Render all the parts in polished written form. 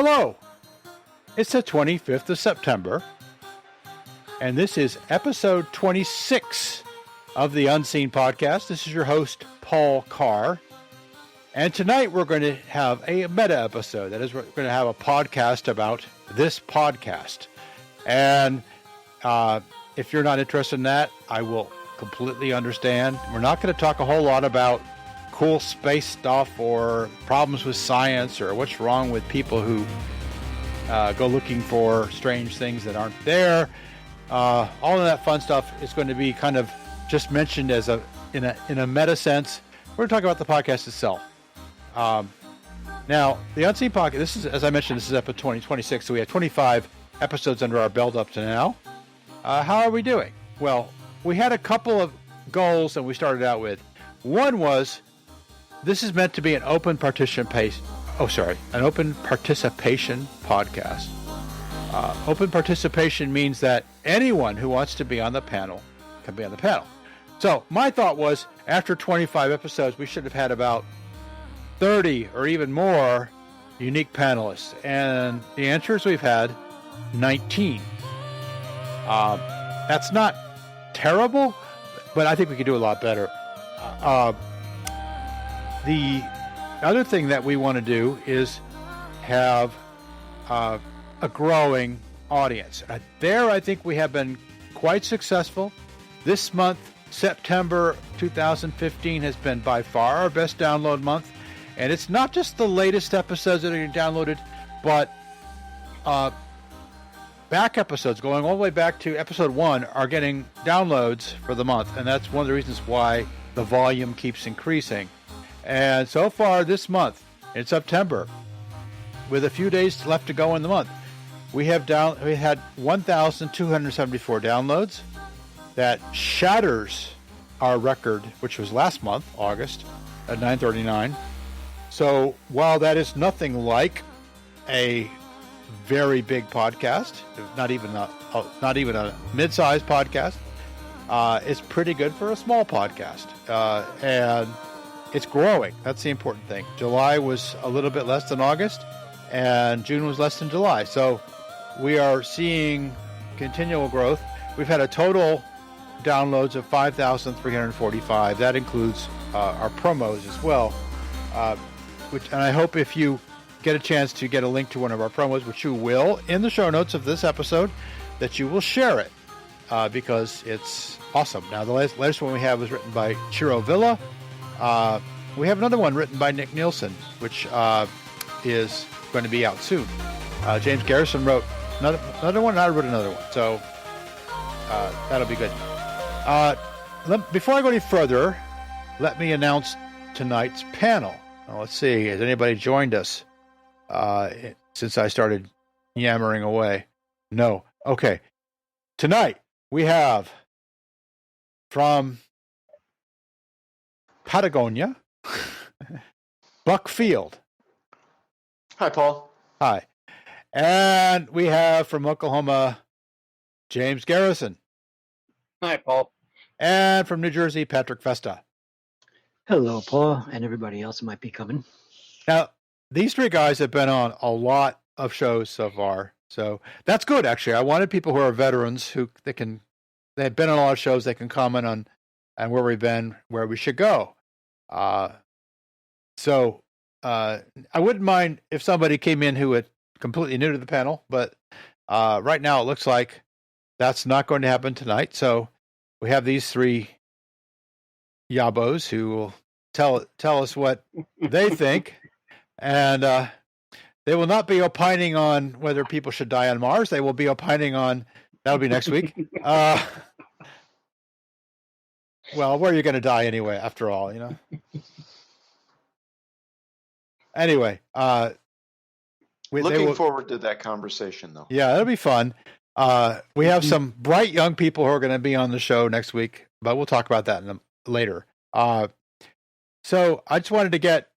Hello, it's the 25th of September, and this is episode 26 of the Unseen Podcast. This is your host, Paul Carr, and tonight we're going to have a meta episode. That is, we're going to have a podcast about this podcast. And if you're not interested in that, I will completely understand. We're not going to talk a whole lot about cool space stuff or problems with science or what's wrong with people who go looking for strange things that aren't there. All of that fun stuff is going to be kind of just mentioned as in a meta sense. We're going to talk about the podcast itself. Now, the Unseen Podcast, this is, as I mentioned, this is episode 2026, so we have 25 episodes under our belt up to now. How are we doing? Well, we had a couple of goals that we started out with. One was, this is meant to be an open participation podcast. Open participation means that anyone who wants to be on the panel can be on the panel. So my thought was, after 25 episodes, we should have had about 30 or even more unique panelists. And the answer is we've had 19. That's not terrible, but I think we could do a lot better. The other thing that we want to do is have a growing audience. There, I think we have been quite successful. This month, September 2015, has been by far our best download month. And it's not just the latest episodes that are getting downloaded, but back episodes, going all the way back to episode 1, are getting downloads for the month. And that's one of the reasons why the volume keeps increasing. And so far this month, in September, with a few days left to go in the month, we had 1,274 downloads. That shatters our record, which was last month, August, at 939. So while that is nothing like a very big podcast, not even a mid-sized podcast, it's pretty good for a small podcast, and it's growing. That's the important thing. July was a little bit less than August, and June was less than July. So we are seeing continual growth. We've had a total downloads of 5,345. That includes our promos as well. And I hope if you get a chance to get a link to one of our promos, which you will in the show notes of this episode, that you will share it because it's awesome. Now, the latest one we have was written by Ciro. We have another one written by Nick Nielsen, which is going to be out soon. James Garrison wrote another one, and I wrote another one. So that'll be good. Before I go any further, let me announce tonight's panel. Now, let's see, has anybody joined us since I started yammering away? No. Okay. Tonight, we have from Patagonia, Buck Field. Hi, Paul. Hi. And we have from Oklahoma, James Garrison. Hi, Paul. And from New Jersey, Patrick Festa. Hello, Paul, and everybody else who might be coming. Now, these three guys have been on a lot of shows so far, so that's good, actually. I wanted people who are veterans they've been on a lot of shows, they can comment on where we've been, where we should go. So I wouldn't mind if somebody came in who was completely new to the panel, but right now it looks like that's not going to happen tonight. So we have these three yabos who will tell us what they think, and they will not be opining on whether people should die on Mars. They will be opining on, that'll be next week. Well, where are you going to die anyway, after all, you know? Anyway, looking forward to that conversation, though. Yeah, it'll be fun. We have some bright young people who are going to be on the show next week, but we'll talk about that later. So I just wanted to get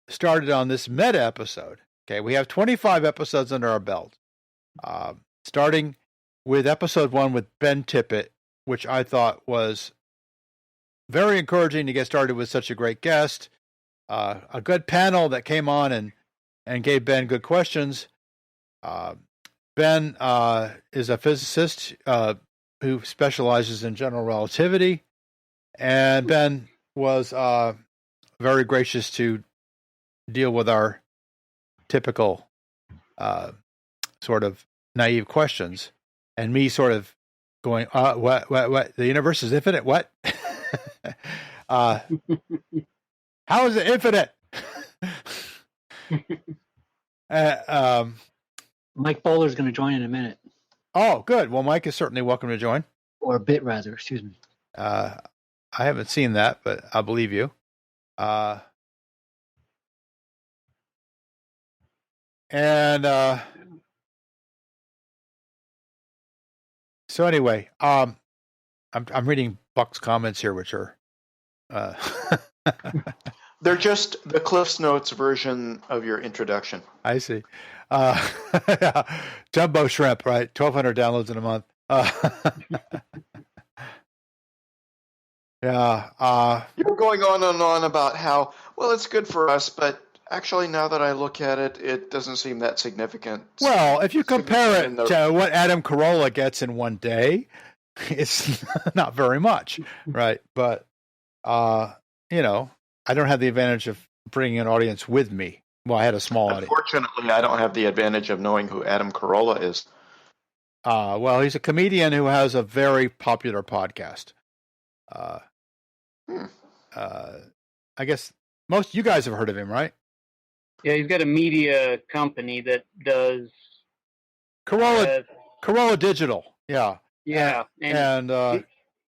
started on this meta episode. Okay, we have 25 episodes under our belt, starting with episode 1 with Ben Tippett, which I thought was very encouraging to get started with such a great guest, a good panel that came on and and gave Ben good questions. Ben is a physicist who specializes in general relativity, and Ben was very gracious to deal with our typical sort of naive questions, and me sort of going, what? The universe is infinite? What? How is it infinite? Mike Bohler is going to join in a minute, Oh, good. Well, Mike is certainly welcome to join. or a bit rather. Excuse me. I haven't seen that, but I'll believe you. So anyway, I'm reading Buck's comments here, which are They're just the Cliff's Notes version of your introduction. I see. Jumbo shrimp, right? 1,200 downloads in a month. Yeah. You're going on and on about how, well, it's good for us, but actually, now that I look at it, it doesn't seem that significant. Well, if you compare in it to what Adam Carolla gets in one day, it's not very much, right? But, I don't have the advantage of bringing an audience with me. Well, I had a small audience. Unfortunately, I don't have the advantage of knowing who Adam Carolla is. Well, he's a comedian who has a very popular podcast. I guess most you guys have heard of him, right? Yeah, he's got a media company that does Carolla Digital. Yeah. Yeah, And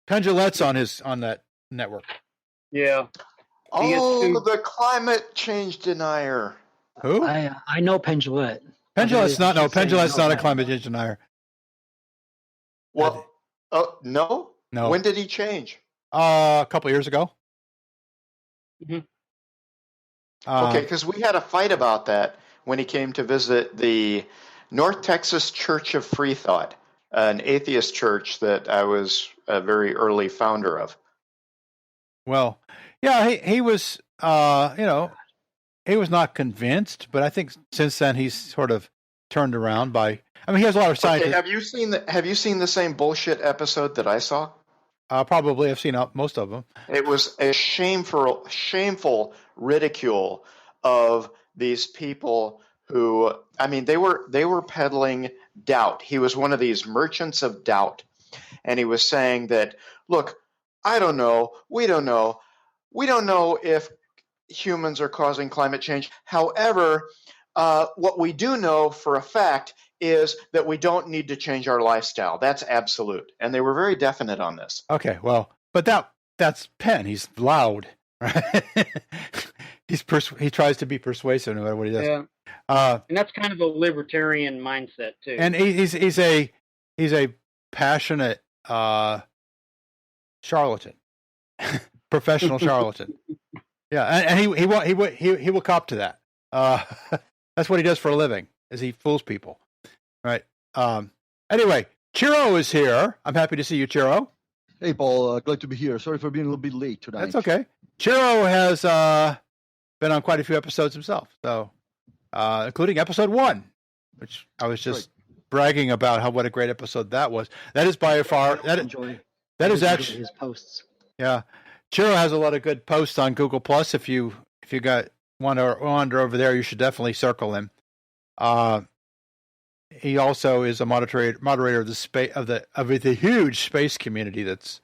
Pendulette's on that network. yeah. Oh, the climate change denier. Who? I know Pendulette. Pendulette's not a that. climate change denier. Well, no? No. When did he change? A couple of years ago. Mhm. Okay, because we had a fight about that when he came to visit the North Texas Church of Free Thought, an atheist church that I was a very early founder of. Well, yeah, he was, he was not convinced, but I think since then he's sort of turned around he has a lot of scientists. Okay, have you seen the same bullshit episode that I saw? Probably I've seen most of them. It was a shameful ridicule of these people who, they were peddling doubt. He was one of these merchants of doubt. And he was saying that, look, I don't know. We don't know. We don't know if humans are causing climate change. However, what we do know for a fact is that we don't need to change our lifestyle. That's absolute. And they were very definite on this. Okay, well, but that's Penn. He's loud, right? He tries to be persuasive no matter what he does. Yeah. And that's kind of a libertarian mindset too. And he's a passionate charlatan, professional charlatan. Yeah, and he will cop to that. That's what he does for a living, is he fools people, right? Anyway, Ciro is here. I'm happy to see you, Ciro. Hey, Paul. Glad to be here. Sorry for being a little bit late tonight. That's okay. Ciro has been on quite a few episodes himself, so including episode 1, which I was just bragging about what a great episode that was. That is by far that is actually his posts. Yeah, Ciro has a lot of good posts on Google Plus. If you want to wander over there, you should definitely circle him. He also is a moderator of the huge space community that's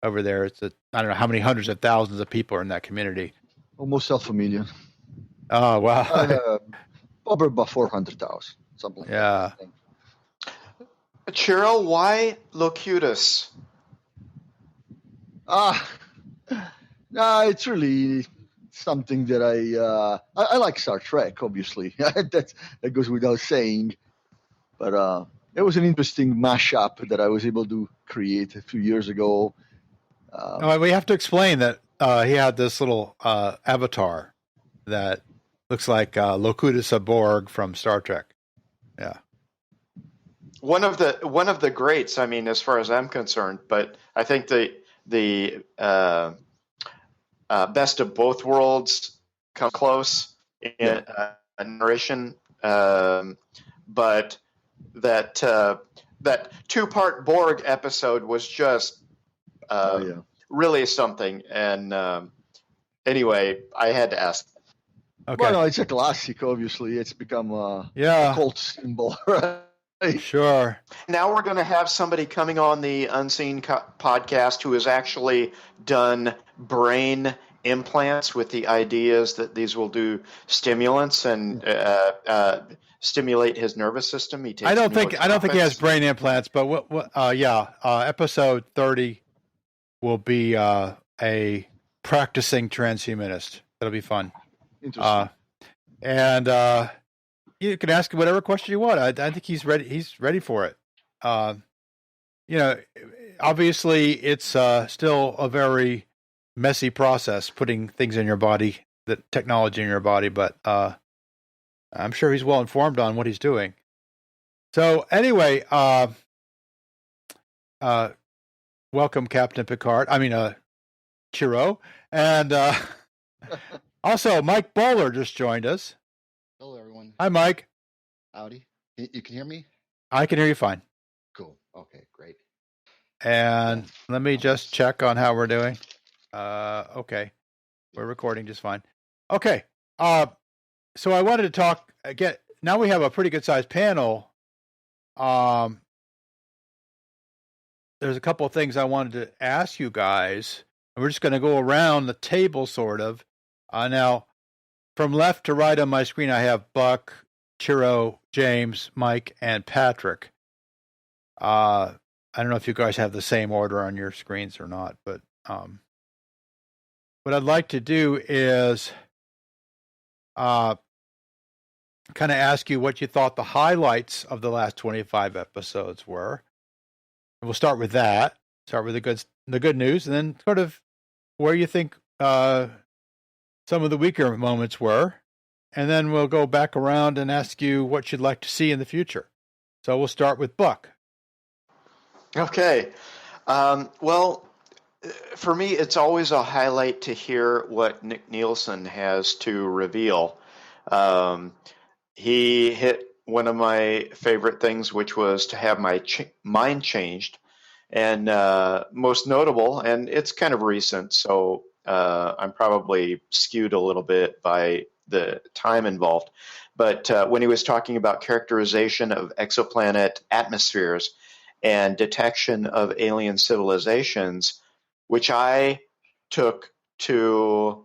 over there. It's I don't know how many hundreds of thousands of people are in that community. Almost 500,000. Oh wow! Probably about 400,000, something like yeah. that. Ciro, why Locutus? It's really something that I like Star Trek, obviously. that goes without saying. But it was an interesting mashup that I was able to create a few years ago. We have to explain that he had this little avatar that looks like Locutus Borg from Star Trek. Yeah. One of the greats, as far as I'm concerned, but I think the best of both worlds come close. narration, but that two-part Borg episode was just really something. And anyway, I had to ask. Okay. Well, no, it's a classic. Obviously, it's become a cult symbol. Right? Sure. Now we're going to have somebody coming on the Unseen podcast who has actually done brain implants with the ideas that these will do stimulants and stimulate his nervous system. He takes I don't think he has brain implants, but episode 30 will be a practicing transhumanist. That'll be fun. Interesting. And you can ask him whatever question you want. I think he's ready. He's ready for it. Obviously, it's still a very messy process putting things in your body, the technology in your body, but I'm sure he's well informed on what he's doing. So anyway, welcome, Captain Picard. Ciro, and also Mike Bohler just joined us. Hello, everyone. Hi, Mike. Howdy. You can hear me? I can hear you fine. Cool. Okay, great. And let me just check on how we're doing. Okay. We're recording just fine. Okay. So I wanted to talk again. Now we have a pretty good sized panel. There's a couple of things I wanted to ask you guys. We're just going to go around the table, sort of. Now, from left to right on my screen, I have Buck, Ciro, James, Mike, and Patrick. I don't know if you guys have the same order on your screens or not, but what I'd like to do is kind of ask you what you thought the highlights of the last 25 episodes were. We'll start with that. Start with the good news, and then sort of where you think some of the weaker moments were, and then we'll go back around and ask you what you'd like to see in the future. So we'll start with Buck. Okay. Well, for me, it's always a highlight to hear what Nick Nielsen has to reveal. He hit one of my favorite things, which was to have my mind changed. And most notable, and it's kind of recent, so I'm probably skewed a little bit by the time involved. But when he was talking about characterization of exoplanet atmospheres and detection of alien civilizations, which I took to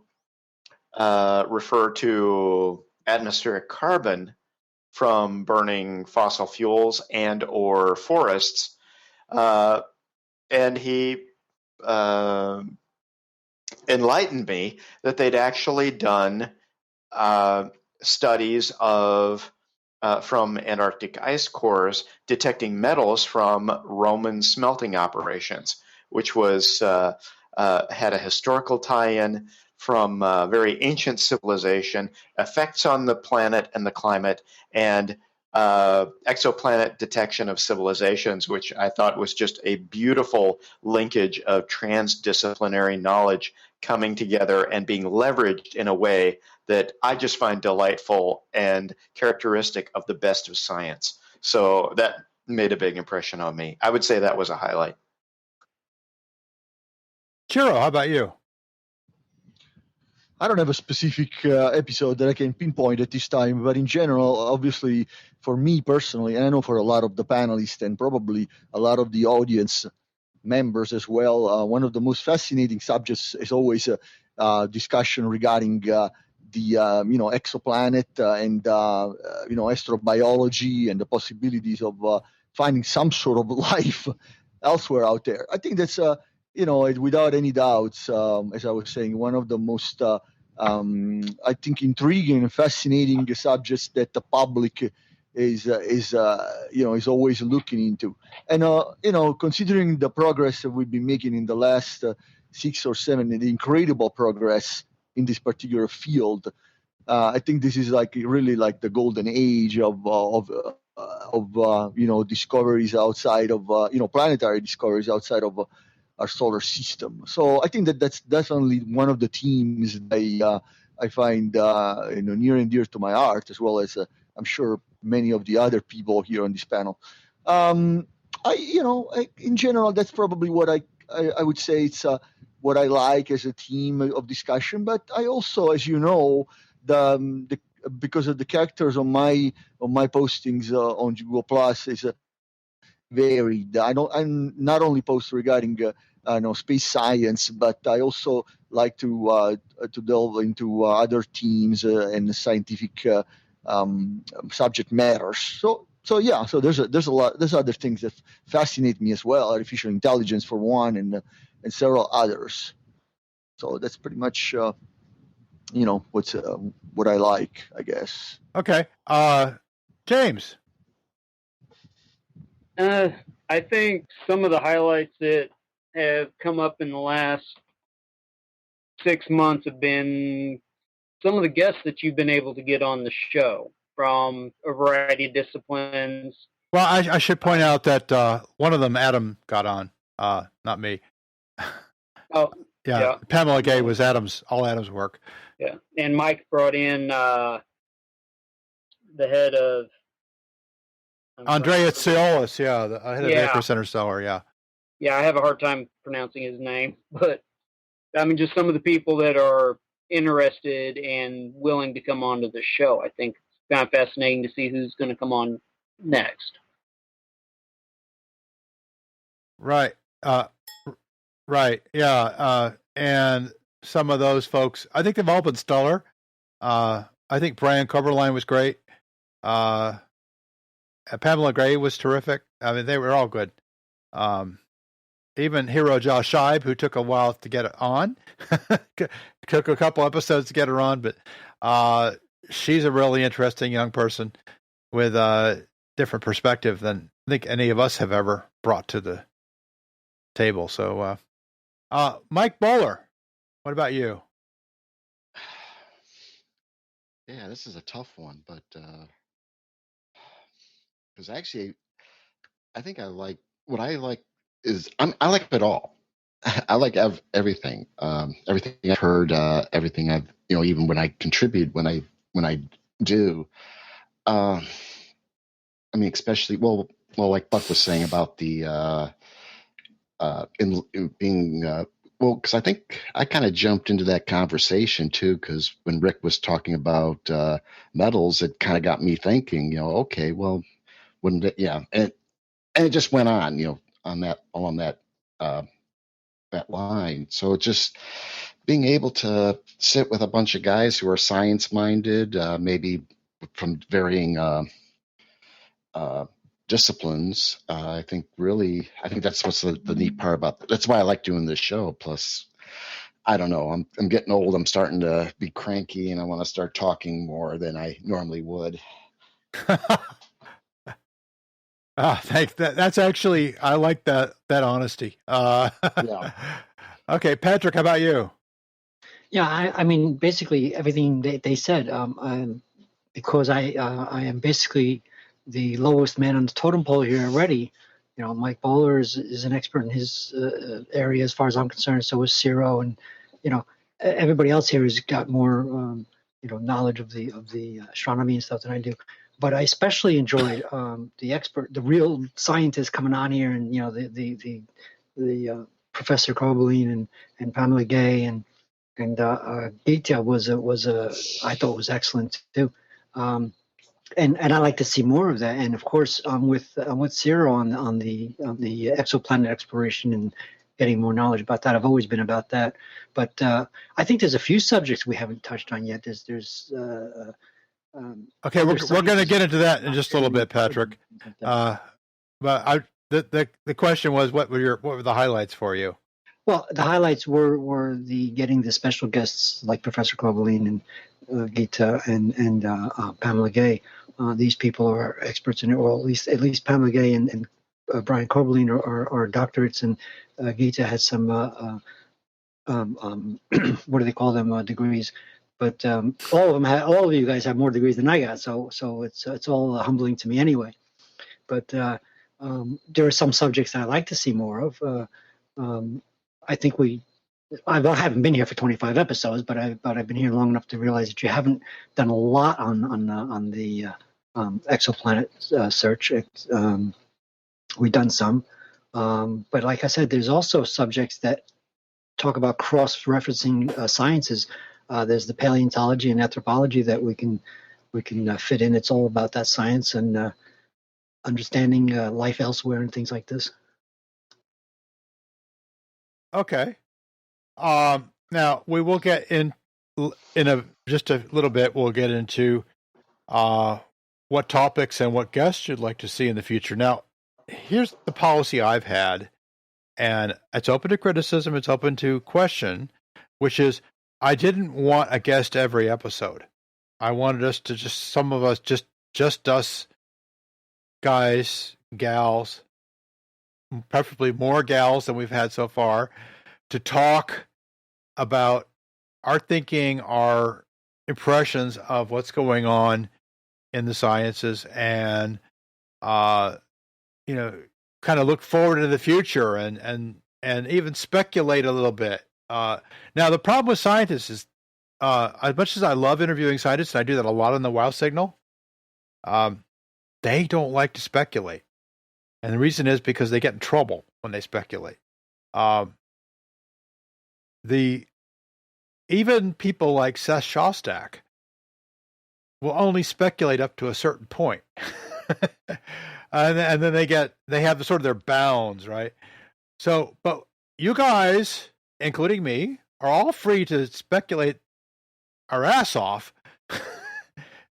refer to atmospheric carbon from burning fossil fuels and or forests, and he enlightened me that they'd actually done studies of from Antarctic ice cores detecting metals from Roman smelting operations, which was had a historical tie-in from very ancient civilization, effects on the planet and the climate, and exoplanet detection of civilizations, which I thought was just a beautiful linkage of transdisciplinary knowledge coming together and being leveraged in a way that I just find delightful and characteristic of the best of science. So that made a big impression on me. I would say that was a highlight. Ciro, how about you? I don't have a specific episode that I can pinpoint at this time, but in general, obviously, for me personally, and I know for a lot of the panelists and probably a lot of the audience members as well, one of the most fascinating subjects is always a discussion regarding the exoplanet and astrobiology and the possibilities of finding some sort of life elsewhere out there. I think that's without any doubts, as I was saying, one of the most I think intriguing and fascinating subjects that the public is always looking into. And considering the progress that we've been making in the last 6 or 7, the incredible progress in this particular field, I think this is really the golden age of discoveries outside of planetary discoveries outside of our solar system. So I think that's definitely one of the themes I I find near and dear to my heart, as well as I'm sure many of the other people here on this panel. In general, that's probably what I would say it's what I like as a theme of discussion. But I also, as you know, the because of the characters on my postings on Google Plus is varied. I'm not only post regarding space science, but I also like to delve into other themes and scientific subject matters. So there's other things that fascinate me as well. Artificial intelligence for one, and several others. So that's pretty much what I like, I guess. Okay, James. I think some of the highlights that have come up in the last 6 months have been some of the guests that you've been able to get on the show from a variety of disciplines. Well, I should point out that one of them, Adam, got on, not me. Oh, yeah. Pamela Gay was all Adam's work. Yeah, and Mike brought in the head of Andrea Ciolis, the head of Acre Center Stellar, yeah. Yeah, I have a hard time pronouncing his name, but I mean, just some of the people that are interested and willing to come onto the show. I think it's kind of fascinating to see who's going to come on next. Right. Right. Yeah. And some of those folks, I think they've all been stellar. I think Brian Coberline was great. Pamela Gray was terrific. I mean, they were all good. Even Hero Josh Scheib, who took a while to get it on, took a couple episodes to get her on, but she's a really interesting young person with a different perspective than I think any of us have ever brought to the table. So, Mike Bohler, what about you? Yeah, this is a tough one, but because actually, I think I like what I like is I like it all. I like everything, everything I've heard, everything I've even when I contribute, when I do. I mean, especially like Buck was saying about the in being because I think I kind of jumped into that conversation too, because when Rick was talking about metals, it kind of got me thinking, okay, well, wouldn't it, and it just went on, along that line. So just being able to sit with a bunch of guys who are science minded, maybe from varying disciplines, I think that's what's the neat part about that's why I like doing this show. Plus, I don't know, I'm getting old. I'm starting to be cranky, and I want to start talking more than I normally would. Thanks. That's actually, I like that honesty. Yeah. Okay, Patrick, how about you? Yeah, I mean, basically everything they said. Because I am basically the lowest man on the totem pole here already. Mike Bohler is an expert in his area as far as I'm concerned. So is Ciro, and everybody else here has got more knowledge of the astronomy and stuff than I do. But I especially enjoyed the real scientist coming on here, and the Professor Cowbell and Pamela Gay and Gita was I thought was excellent too. And I like to see more of that. And of course, I'm with Ciro on the exoplanet exploration and getting more knowledge about that. I've always been about that, but I think there's a few subjects we haven't touched on yet. There's okay, we're going to get into that in just a little bit, Patrick. But the question was, what were the highlights for you? Well, the highlights were getting the special guests like Professor Cowbell and Gita and Pamela Gay. These people are experts in it, or at least Pamela Gay and Brian Cowbell are doctorates, and Gita has some what do they call them, degrees. But all of you guys have more degrees than I got, so it's all humbling to me anyway. But there are some subjects that I like to see more of. I think we I haven't been here for 25 episodes, but I've been here long enough to realize that you haven't done a lot on the exoplanet search. We've done some, but like I said, there's also subjects that talk about cross-referencing sciences. There's the paleontology and anthropology that we can fit in. It's all about that science and understanding life elsewhere and things like this. Okay. Now we will get in just a little bit. We'll get into what topics and what guests you'd like to see in the future. Now, here's the policy I've had, and it's open to criticism. It's open to question, which is I didn't want a guest every episode. I wanted us to some of us, just us guys, gals, preferably more gals than we've had so far, to talk about our thinking, our impressions of what's going on in the sciences, and kind of look forward into the future and even speculate a little bit. Now, the problem with scientists is, as much as I love interviewing scientists, and I do that a lot on the Wow Signal, they don't like to speculate. And the reason is because they get in trouble when they speculate. Even people like Seth Shostak will only speculate up to a certain point. And then they have sort of their bounds, right? So, but you guys, including me, are all free to speculate our ass off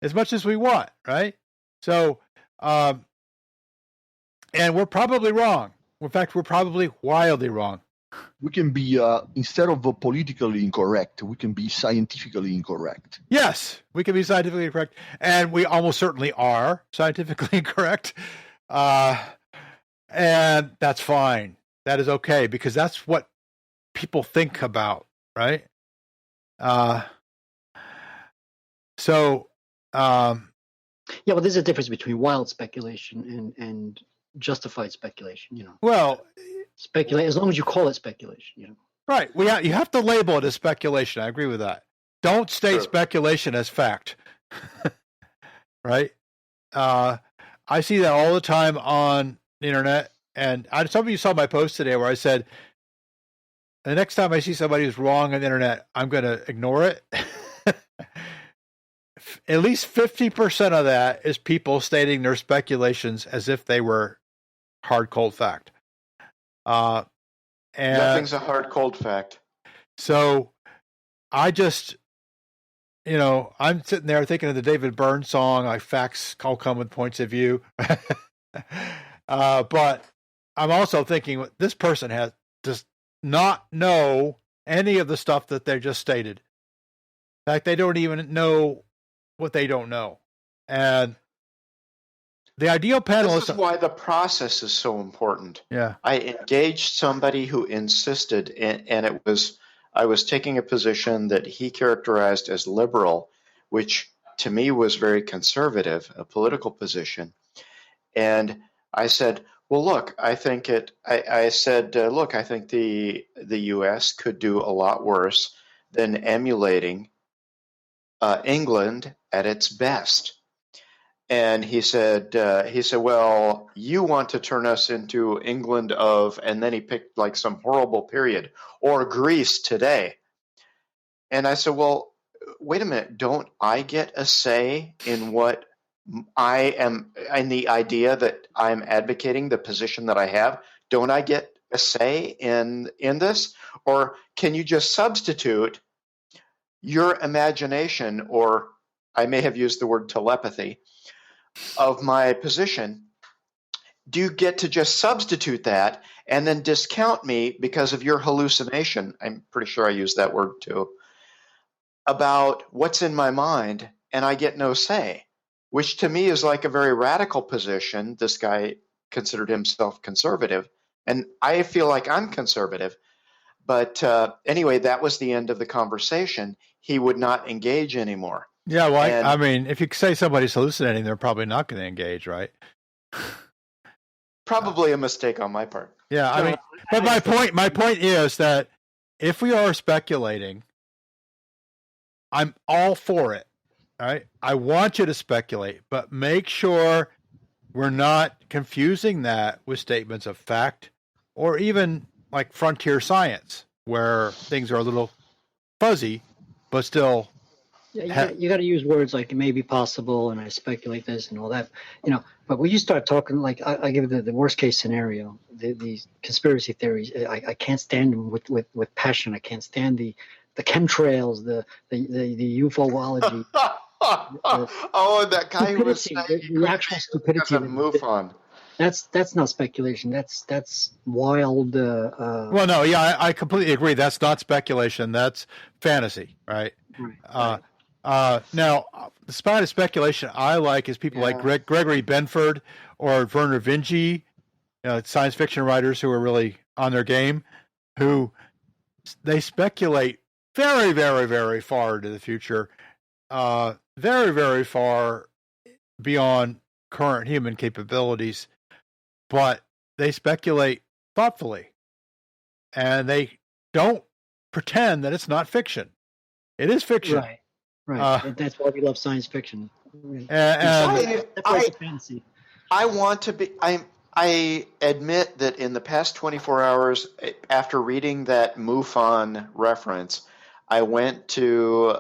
as much as we want, right? So, and we're probably wrong. In fact, we're probably wildly wrong. We can be, instead of politically incorrect, we can be scientifically incorrect. Yes, we can be scientifically incorrect, and we almost certainly are scientifically incorrect. And that's fine. That is okay, because that's what people think about, right? Yeah, well, there's a difference between wild speculation and justified speculation. Well, speculate as long as you call it speculation. Right. You have to label it as speculation. I agree with that. Don't state speculation as fact. Right? I see that all the time on the internet, and some of you saw my post today where I said, the next time I see somebody who's wrong on the internet, I'm going to ignore it. At least 50% of that is people stating their speculations as if they were hard, cold fact. And nothing's a hard, cold fact. So I just, I'm sitting there thinking of the David Byrne song, like facts all come with points of view. But I'm also thinking this person does not know any of the stuff that they just stated. In fact, they don't even know what they don't know. And the ideal panelist. This is why the process is so important. Yeah. I engaged somebody who insisted, and I was taking a position that he characterized as liberal, which to me was very conservative, a political position. And I said, well, look, I think the U.S. could do a lot worse than emulating England at its best. And he said, well, you want to turn us into England of, and then he picked like some horrible period, or Greece today. And I said, well, wait a minute, don't I get a say in what I am, in the idea that I'm advocating, the position that I have? Don't I get a say in this? Or can you just substitute your imagination, or I may have used the word telepathy, of my position? Do you get to just substitute that and then discount me because of your hallucination? I'm pretty sure I used that word too, about what's in my mind, and I get no say, which to me is like a very radical position. This guy considered himself conservative, and I feel like I'm conservative. But anyway, that was the end of the conversation. He would not engage anymore. Yeah, well, I mean, if you say somebody's hallucinating, they're probably not going to engage, right? Probably a mistake on my part. Yeah, I mean, but my point is that if we are speculating, I'm all for it. Right? I want you to speculate, but make sure we're not confusing that with statements of fact or even like frontier science, where things are a little fuzzy, but still. Yeah, you got to use words like it may be possible, and I speculate this and all that, But when you start talking, like I give the worst case scenario, the conspiracy theories, I can't stand them with passion. I can't stand the chemtrails, the ufology. That guy who was saying the actual stupidity of MUFON. That's not speculation. That's wild. Well, no, yeah, I completely agree. That's not speculation. That's fantasy, right? Right. Now, the spot of speculation I like is people like Gregory Benford or Werner Vinge, science fiction writers who are really on their game, who they speculate very, very, very far into the future, very, very far beyond current human capabilities, but they speculate thoughtfully, and they don't pretend that it's not fiction. It is fiction. Right. That's why we love science fiction. Fantasy. I want to be. I admit that in the past 24 hours, after reading that MUFON reference, I went to.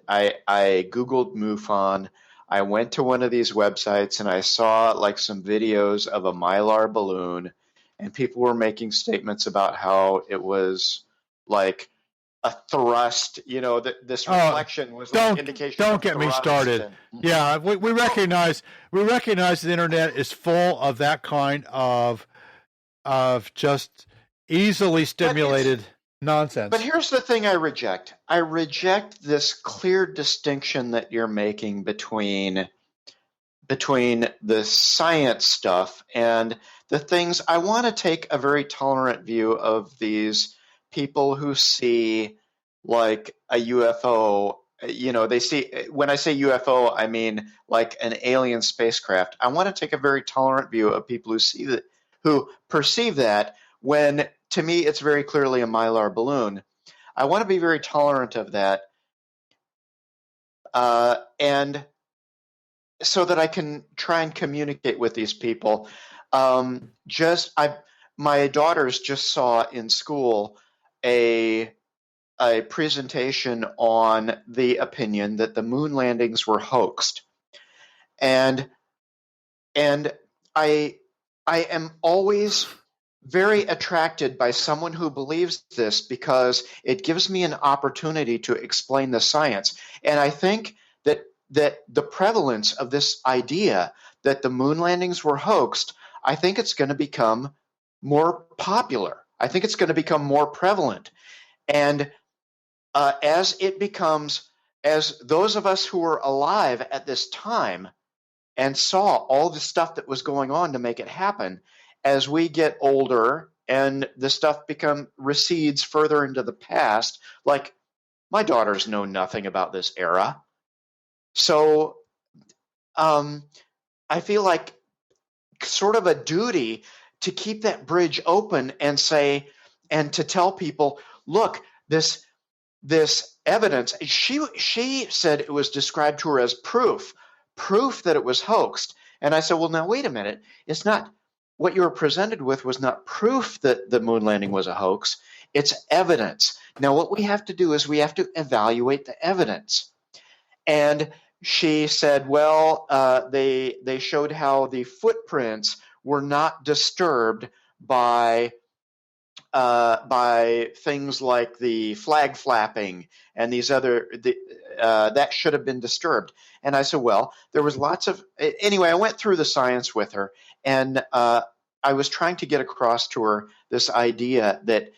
I Googled MUFON. I went to one of these websites and I saw like some videos of a Mylar balloon, and people were making statements about how it was like a thrust, that this reflection was like indication. Don't get me started. Yeah, we recognize the internet is full of that kind of just easily stimulated nonsense. But here's the thing I reject. I reject this clear distinction that you're making between the science stuff and the things. I want to take a very tolerant view of these people who see like a UFO, they see, when I say UFO, I mean like an alien spacecraft. I want to take a very tolerant view of people who see that, who perceive that, when to me it's very clearly a Mylar balloon. I want to be very tolerant of that, and so that I can try and communicate with these people. My daughters just saw in school a presentation on the opinion that the moon landings were hoaxed, and I am always very attracted by someone who believes this, because it gives me an opportunity to explain the science. And I think that the prevalence of this idea that the moon landings were hoaxed, I think it's going to become more popular. I think it's going to become more prevalent. And as those of us who were alive at this time and saw all the stuff that was going on to make it happen, as we get older and the stuff recedes further into the past, like my daughters know nothing about this era. So I feel like sort of a duty to keep that bridge open and say, and to tell people, look, this evidence, she said it was described to her as proof that it was hoaxed. And I said, well, now wait a minute. It's not, what you were presented with was not proof that the moon landing was a hoax. It's evidence. Now what we have to do is we have to evaluate the evidence. And she said, well, they showed how the footprints were not disturbed by things like the flag flapping and these other that should have been disturbed. And I said, well, there was lots of, anyway, I went through the science with her, and I was trying to get across to her this idea that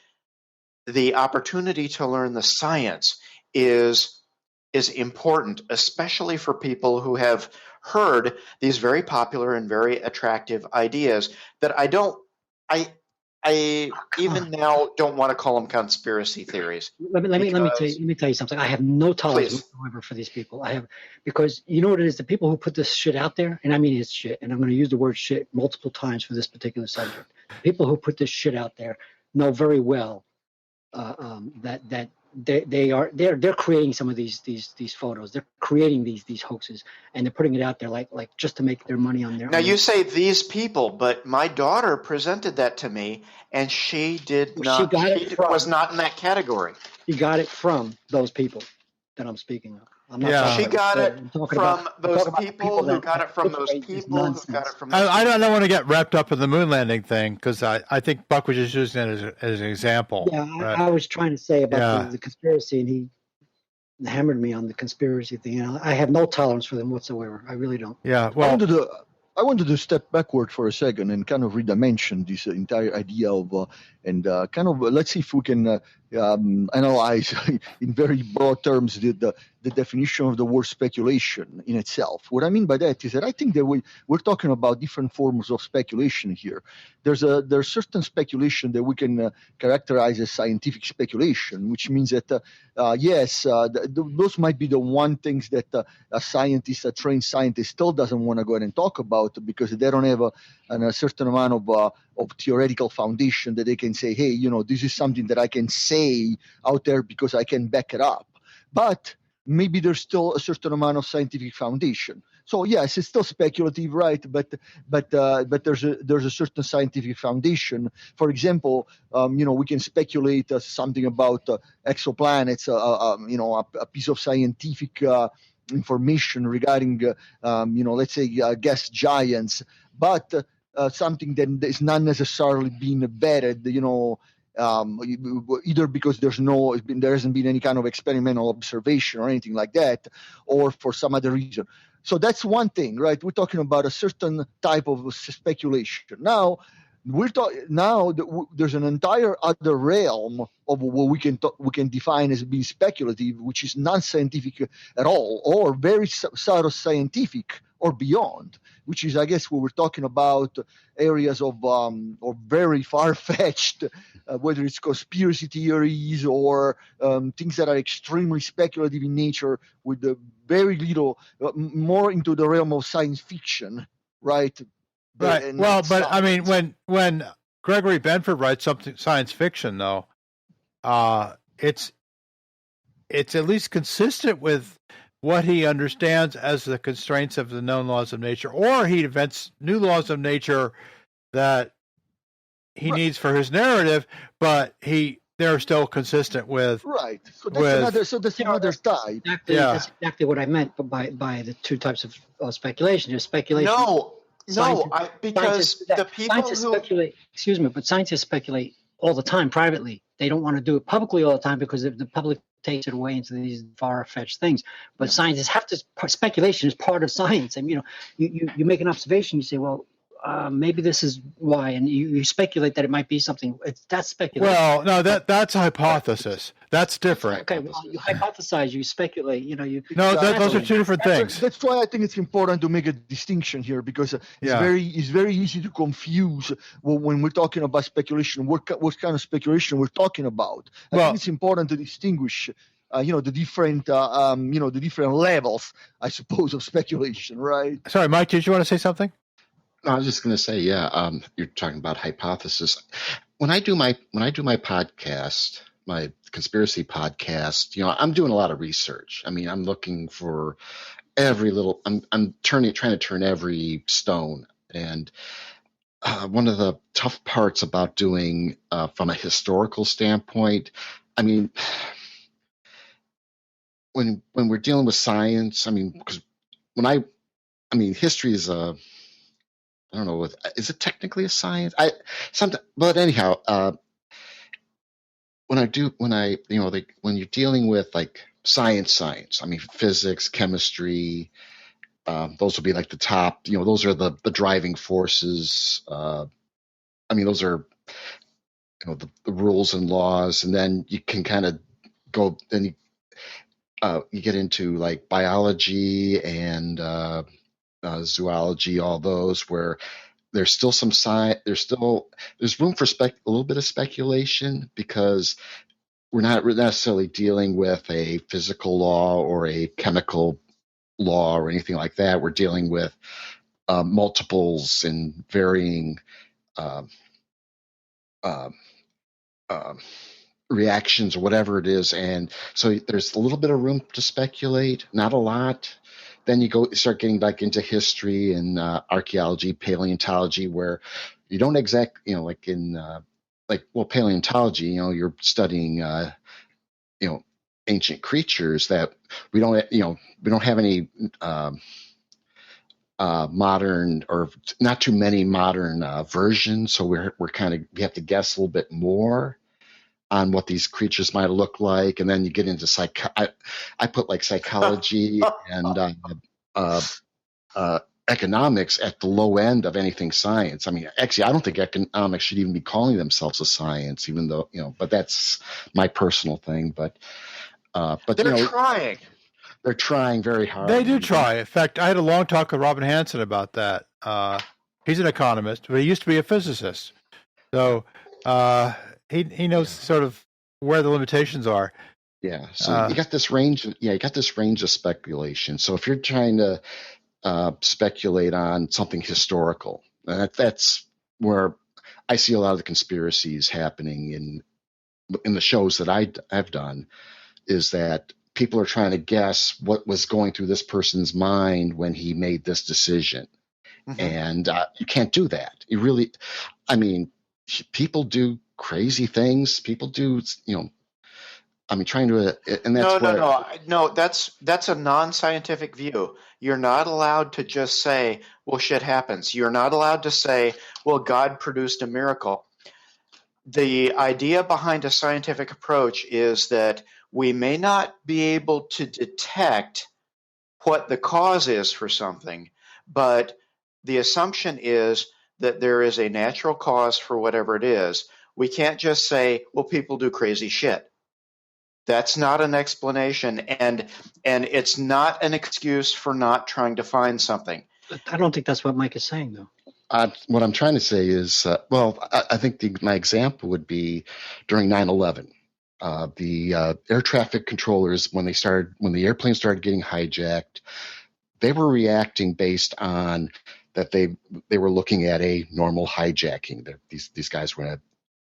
the opportunity to learn the science is important, especially for people who have heard these very popular and very attractive ideas that I even now don't want to call them conspiracy theories. Let me tell you something. I have no tolerance whatsoever for these people. Because you know what it is, the people who put this shit out there, and I mean it's shit, and I'm going to use the word shit multiple times for this particular subject. People who put this shit out there know very well that they're creating some of these photos. They're creating these hoaxes, and they're putting it out there like just to make their money on their Now own. you say these people, but my daughter presented that to me, and she did not. She was not in that category. She got it from those people that I'm speaking of. I'm not Yeah. talking She about got the- it I'm talking from about- those I'm talking about the people who that got it from those perpetrate this people who got nonsense. it from those I don't want to get wrapped up in the moon landing thing because I think Buck was just using it as an example. Yeah, right? I was trying to say about Yeah. the conspiracy, and he hammered me on the conspiracy thing. I have no tolerance for them whatsoever. I really don't. Yeah. Well, I wanted to step backward for a second and kind of redimension this entire idea of kind of let's see if we can analyze in very broad terms the definition of the word speculation in itself. What I mean by that is that I think that we're talking about different forms of speculation here. There's certain speculation that we can characterize as scientific speculation, which means that those might be the one things that a trained scientist still doesn't want to go ahead and talk about because they don't have a certain amount of theoretical foundation that they can say, hey, this is something that I can say out there because I can back it up. But maybe there's still a certain amount of scientific foundation. So yes, it's still speculative, right? But there's a certain scientific foundation. For example, we can speculate something about exoplanets, a piece of scientific information regarding, let's say gas giants, but something that is not necessarily being vetted, either because there hasn't been any kind of experimental observation or anything like that, or for some other reason. So that's one thing, right? We're talking about a certain type of speculation. Now, there's an entire other realm of what we can define as being speculative, which is non-scientific at all, or very sort of scientific or beyond, which is, I guess, what we're talking about areas of or very far-fetched, whether it's conspiracy theories or things that are extremely speculative in nature, with very little, more into the realm of science fiction, right? right. Well, but I mean, when Gregory Benford writes something science fiction, though, it's at least consistent with what he understands as the constraints of the known laws of nature, or he invents new laws of nature that he needs for his narrative, but they're still consistent with right. So that's another type. Exactly, Yeah. That's exactly what I meant by the two types of speculation. There's speculation. Because the people who speculate. Excuse me, but scientists speculate all the time privately. They don't want to do it publicly all the time because if the public takes it away into these far-fetched things. But scientists have to. Speculation is part of science, and you make an observation. You say, well, maybe this is why, and you speculate that it might be something. That's speculation. Well, no, that's hypothesis. That's different. Okay, well, you hypothesize, you speculate. Those are two different things. That's why I think it's important to make a distinction here, because it's very easy to confuse when we're talking about speculation. What kind of speculation we're talking about? I think it's important to distinguish. The different levels, I suppose, of speculation, right? Sorry, Mike, did you want to say something? No, I was just going to say, you're talking about hypothesis. When I do my podcast, my conspiracy podcast, I'm doing a lot of research. I mean, I'm looking for every little. I'm trying to turn every stone. And one of the tough parts about doing from a historical standpoint, I mean, when we're dealing with science, I mean, because history is a I don't know. Is it technically a science? But anyhow, when you're dealing with like science, I mean, physics, chemistry, those would be like the top. Those are the driving forces. I mean, those are the rules and laws, and then you can kind of go. Then you get into like biology and zoology, all those where there's still some science. There's room for a little bit of speculation, because we're not necessarily dealing with a physical law or a chemical law or anything like that. We're dealing with multiples and varying reactions or whatever it is. And so there's a little bit of room to speculate, not a lot. Then you start getting back into history and archaeology, paleontology, where you don't like in paleontology, you're studying, ancient creatures that we don't have any modern, or not too many modern versions. So we have to guess a little bit more on what these creatures might look like. And then you get into I put like psychology and economics at the low end of anything science. I mean, actually, I don't think economics should even be calling themselves a science, even though, but that's my personal thing. But they're trying. They're trying very hard. They do try. In fact, I had a long talk with Robin Hanson about that. He's an economist, but he used to be a physicist. So he knows sort of where the limitations are. Yeah. So you got this range. You got this range of speculation. So if you're trying to speculate on something historical, that's where I see a lot of the conspiracies happening in the shows that I've done, is that people are trying to guess what was going through this person's mind when he made this decision. Mm-hmm. And you can't do that. You really, people do crazy things. People do, trying to, and that's no, that's a non-scientific view. You're not allowed to just say, well, shit happens. You're not allowed to say, well, God produced a miracle. The idea behind a scientific approach is that we may not be able to detect what the cause is for something, but the assumption is that there is a natural cause for whatever it is. We can't just say, well, people do crazy shit. That's not an explanation, and it's not an excuse for not trying to find something. I don't think that's what Mike is saying, though. What I'm trying to say is, I think my example would be during 9/11. The air traffic controllers, when the airplane started getting hijacked, they were reacting based on that they were looking at a normal hijacking. These guys were going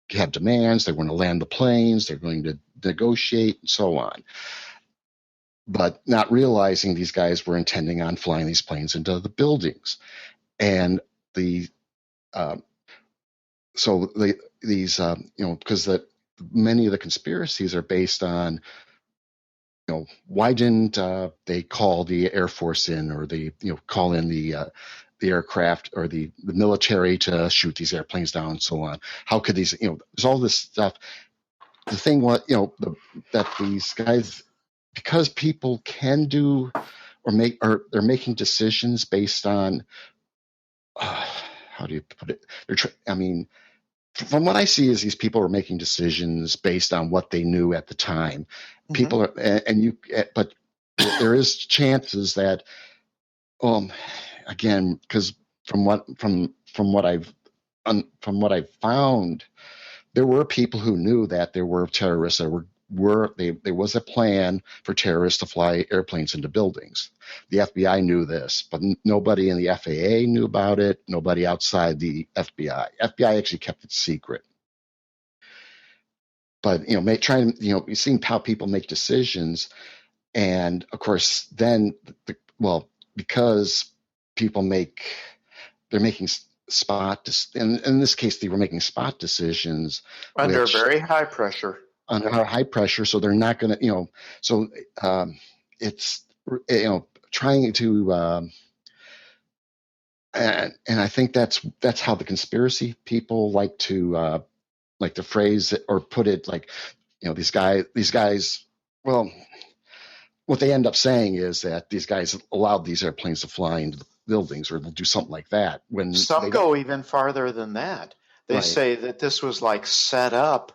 to have demands. They were going to land the planes. They're going to negotiate and so on. But not realizing these guys were intending on flying these planes into the buildings. And because many of the conspiracies are based on, why didn't they call the Air Force in, or call in the aircraft or the military to shoot these airplanes down and so on? How could these, there's all this stuff. The thing that these guys, because people can do or they're making decisions based on, how do you put it? From what I see is these people are making decisions based on what they knew at the time. Mm-hmm. People are, but there is chances that, again, because from what I've found, there were people who knew that there were terrorists that there was a plan for terrorists to fly airplanes into buildings. The FBI knew this, but nobody in the FAA knew about it. Nobody outside the FBI. FBI actually kept it secret. But you've seen how people make decisions, and of course, then because people they're making in this case, they were making spot decisions under very high pressure. Under high pressure, so they're not going to, it's, trying to, and I think that's how the conspiracy people like to phrase it or put it, like, these guys, well, what they end up saying is that these guys allowed these airplanes to fly into the buildings, or they'll do something like that. When some go even farther than that. They say that this was like set up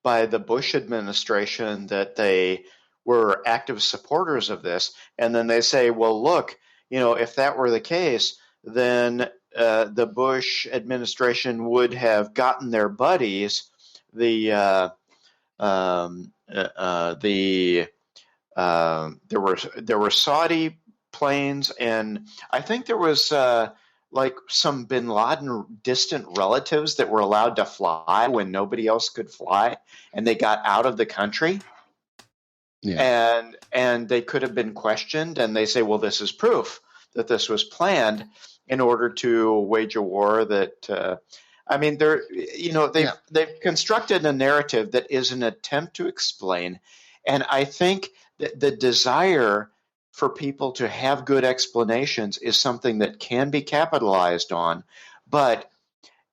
by the Bush administration, that they were active supporters of this. And then they say, well, look, if that were the case, then the Bush administration would have gotten their buddies, there were Saudi planes, and I think there was like some bin Laden distant relatives that were allowed to fly when nobody else could fly, and they got out of the country. Yeah. And they could have been questioned, and they say, well, this is proof that this was planned in order to wage a war that they've constructed a narrative that is an attempt to explain. And I think that the desire for people to have good explanations is something that can be capitalized on. But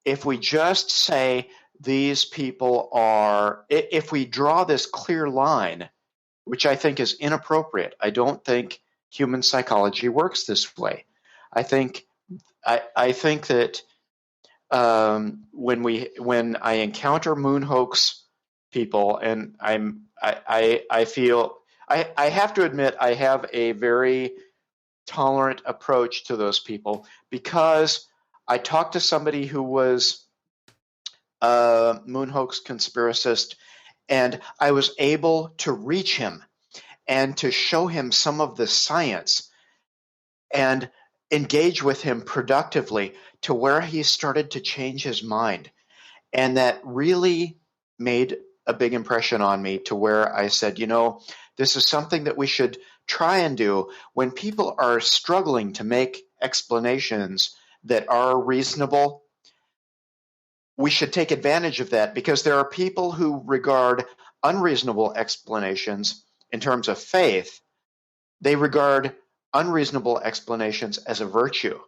if we just say these people are, if we draw this clear line, which I think is inappropriate, I don't think human psychology works this way. I think that when I encounter moon hoax people, and I feel I have to admit I have a very tolerant approach to those people, because I talked to somebody who was a moon hoax conspiracist, and I was able to reach him and to show him some of the science and engage with him productively to where he started to change his mind. And that really made a big impression on me, to where I said, this is something that we should try and do when people are struggling to make explanations that are reasonable. We should take advantage of that, because there are people who regard unreasonable explanations in terms of faith. They regard unreasonable explanations as a virtue,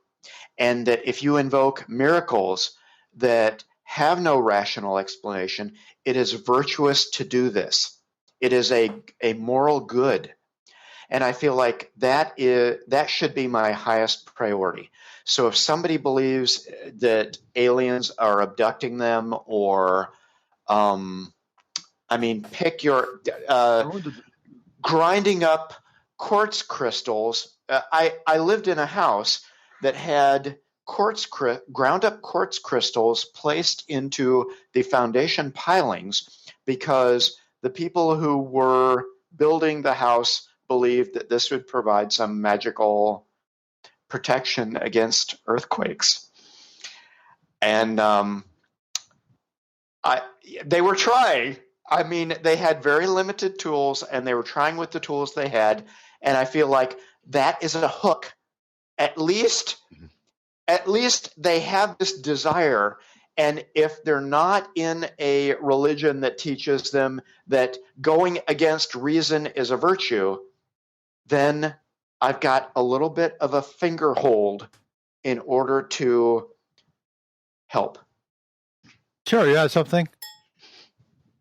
and that if you invoke miracles that have no rational explanation, it is virtuous to do this. It is a moral good. And I feel like that should be my highest priority. So if somebody believes that aliens are abducting them, or pick your grinding up quartz crystals. I lived in a house that had ground up quartz crystals placed into the foundation pilings, because the people who were building the house believed that this would provide some magical protection against earthquakes. And they were trying. I mean, they had very limited tools, and they were trying with the tools they had. And I feel like that is a hook. At least they have this desire. And if they're not in a religion that teaches them that going against reason is a virtue, then I've got a little bit of a finger hold in order to help. Sure, you had something?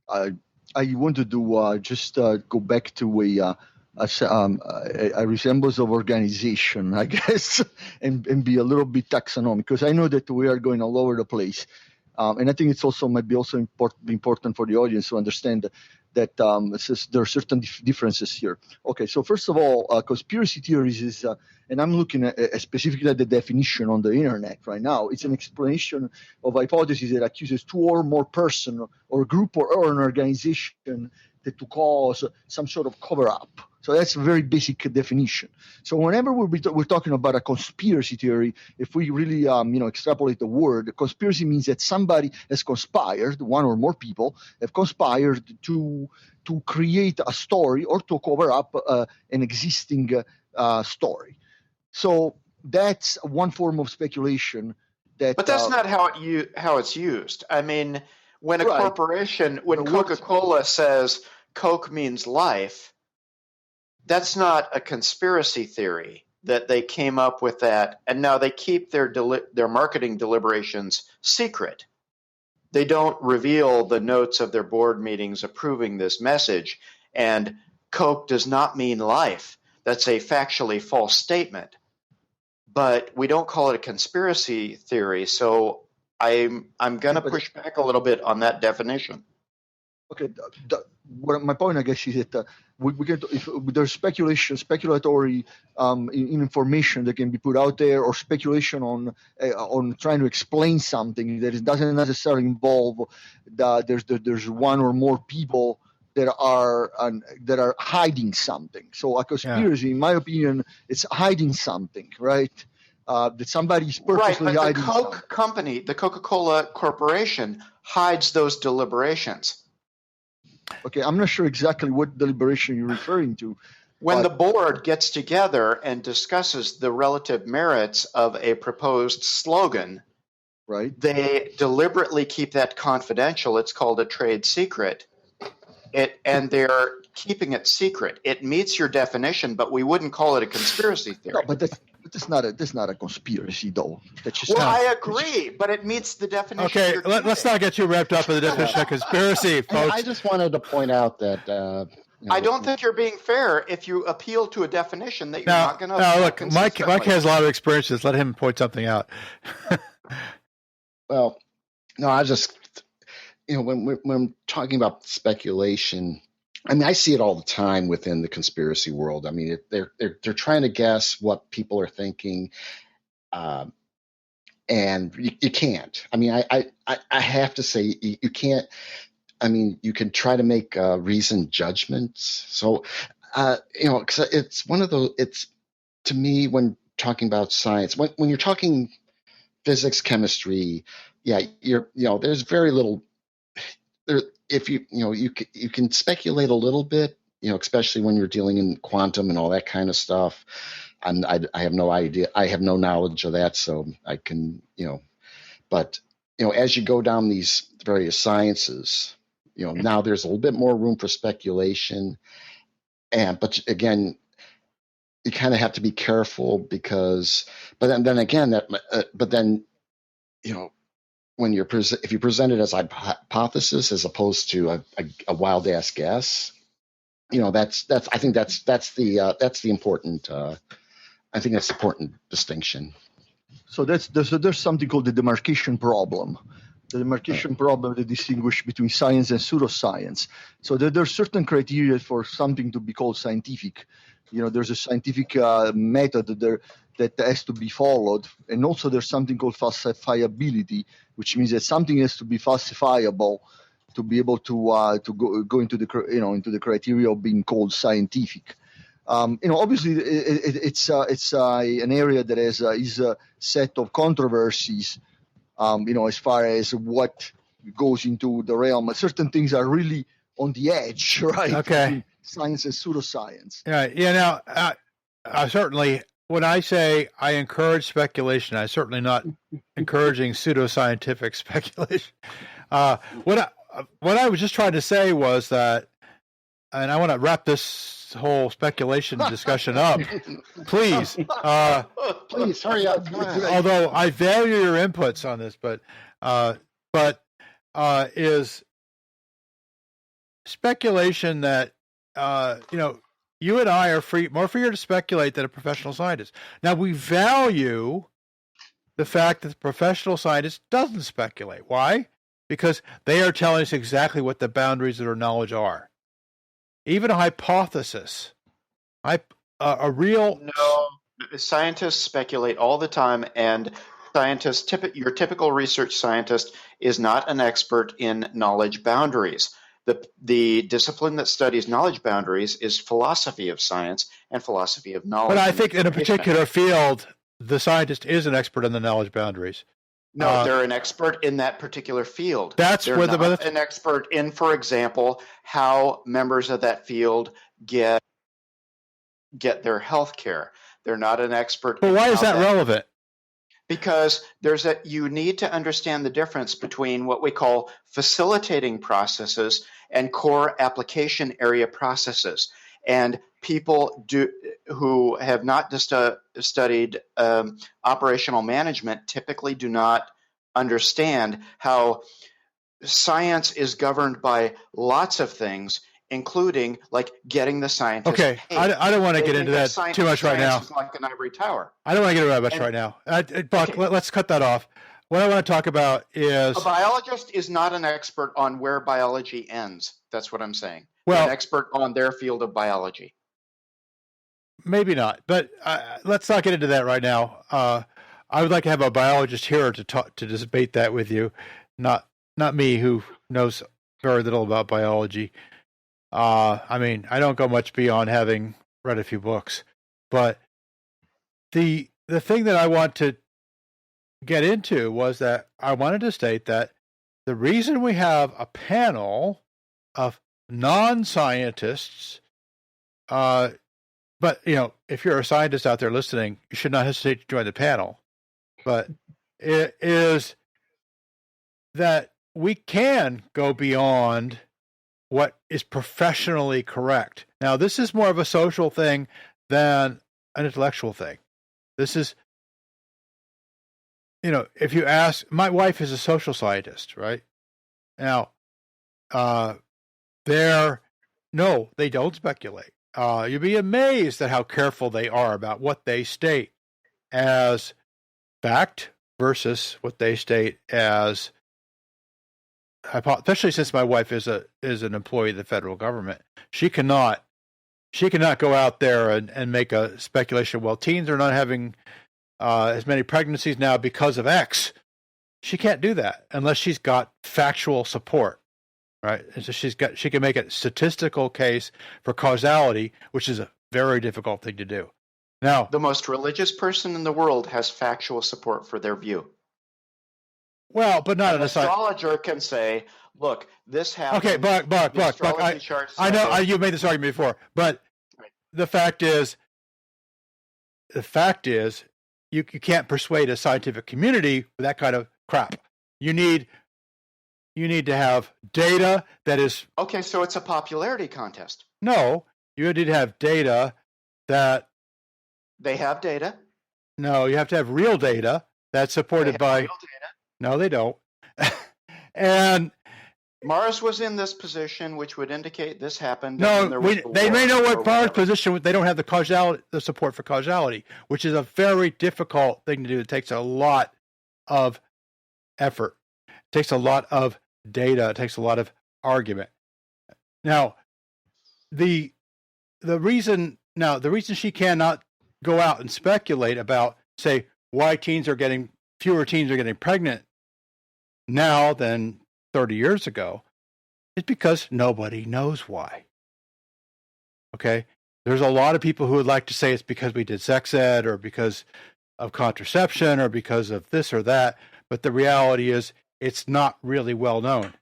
I wanted to just go back to a resemblance of organization, I guess, and be a little bit taxonomic, because I know that we are going all over the place. And I think it's also might be also important for the audience to understand that there are certain differences here. Okay, so first of all, conspiracy theories is, and I'm looking at specifically at the definition on the internet right now. It's an explanation of hypotheses that accuses two or more person or group or an organization to cause some sort of cover-up. So that's a very basic definition. So whenever we're talking about a conspiracy theory, if we really extrapolate the word, conspiracy means that somebody has conspired, one or more people have conspired to create a story or to cover up an existing story. So that's one form of speculation. But that's not how it's used. I mean, when a corporation, when Coca-Cola says Coke means life, that's not a conspiracy theory that they came up with that, and now they keep their marketing deliberations secret. They don't reveal the notes of their board meetings approving this message, and Coke does not mean life. That's a factually false statement. But we don't call it a conspiracy theory, so I'm going to push back a little bit on that definition. Okay, my point, I guess, is that we get if there's speculatory information that can be put out there, or speculation on trying to explain something that doesn't necessarily involve that there's one or more people that are hiding something. So a conspiracy, in my opinion, it's hiding something, right? that somebody's Right, purposely but hiding. the Coke company, the Coca-Cola Corporation, hides those deliberations. Okay, I'm not sure exactly what deliberation you're referring to. When But- the board gets together and discusses the relative merits of a proposed slogan, Right. they deliberately keep that confidential. It's called a trade secret. And they're keeping it secret. It meets your definition, but we wouldn't call it a conspiracy theory. No, but that's not a conspiracy, though. That's just Well, I agree, but it meets the definition. Okay, you're let's giving. not get too wrapped up in the definition of conspiracy, folks. I just wanted to point out that I don't think you're being fair if you appeal to a definition that you're Now, not going to. now look, Mike has a lot of experiences. Let him point something out. Well, no, I just, when I'm talking about speculation, I mean, I see it all the time within the conspiracy world. I mean, they're trying to guess what people are thinking, and you can't. I mean, I have to say you can't. I mean, you can try to make reasoned judgments. So, because it's one of those. It's, to me, when talking about science, when you're talking physics, chemistry, there's very little there. If you can speculate a little bit, especially when you're dealing in quantum and all that kind of stuff. And I have no idea. I have no knowledge of that, so I can, but as you go down these various sciences, now there's a little bit more room for speculation, but again, you kind of have to be careful because, but then again, when if you present it as a hypothesis as opposed to a wild ass guess, I think that's the important. I think that's the important distinction. So there's something called the demarcation problem. The demarcation problem that distinguishes between science and pseudoscience. So there's certain criteria for something to be called scientific. There's a scientific method there that has to be followed, and also there's something called falsifiability, which means that something has to be falsifiable to be able to go into the criteria of being called scientific. Obviously, it's an area that is a set of controversies. As far as what goes into the realm, certain things are really on the edge, right? Okay. Between science and pseudoscience. Yeah. Now, I certainly, when I say I encourage speculation, I'm certainly not encouraging pseudoscientific speculation. What I was just trying to say was that, and I want to wrap this whole speculation discussion up, please. Please hurry up. Come on. Although I value your inputs on this, but is speculation that you and I are more freer to speculate than a professional scientist. Now, we value the fact that the professional scientist doesn't speculate. Why? Because they are telling us exactly what the boundaries of their knowledge are. Even a hypothesis, a real... No, scientists speculate all the time, and your typical research scientist is not an expert in knowledge boundaries. The discipline that studies knowledge boundaries is philosophy of science and philosophy of knowledge. But I think in a particular field, the scientist is an expert in the knowledge boundaries. No, they're an expert in that particular field. They're not an expert in, for example, how members of that field get their health care. They're not an expert. But why is that relevant? Because you need to understand the difference between what we call facilitating processes and core application area processes. And people who have not studied operational management typically do not understand how science is governed by lots of things, including like getting the scientist. Okay, I don't want to get into that too much right now. Is like an ivory tower. I don't want to get into that much right now. Buck, okay. Let's cut that off. What I want to talk about is... A biologist is not an expert on where biology ends. That's what I'm saying. Well, an expert on their field of biology. Maybe not, but let's not get into that right now. I would like to have a biologist here to debate that with you, not me, who knows very little about biology. I mean, I don't go much beyond having read a few books, but the the thing that I want to get into was that I wanted to state that the reason we have a panel of non-scientists, but if you're a scientist out there listening, you should not hesitate to join the panel. But it is that we can go beyond what is professionally correct. Now, this is more of a social thing than an intellectual thing. This is, if you ask, my wife is a social scientist, right? Now, they don't speculate. You'd be amazed at how careful they are about what they state as fact versus what they state as, especially since my wife is an employee of the federal government. She cannot go out there and make a speculation. Well, teens are not having as many pregnancies now because of X. She can't do that unless she's got factual support, right? And so she can make a statistical case for causality, which is a very difficult thing to do. Now, the most religious person in the world has factual support for their view. Well, but not an astrologer can say, "Look, this happened." Okay, Buck. I know you made this argument before, but right. The fact is, you can't persuade a scientific community with that kind of crap. You need to have data that is okay. So it's a popularity contest. No, you need to have data that they have data. No, you have to have real data that's supported by. Real data. No, they don't. And Mars was in this position, which would indicate this happened. No, they may know what Mars position. They don't have the support for causality, which is a very difficult thing to do. It takes a lot of effort. It takes a lot of data. It takes a lot of argument. Now, the reason she cannot go out and speculate about, say, why fewer teens are getting pregnant now than 30 years ago is because nobody knows why. Okay? There's a lot of people who would like to say it's because we did sex ed or because of contraception or because of this or that, but the reality is it's not really well known.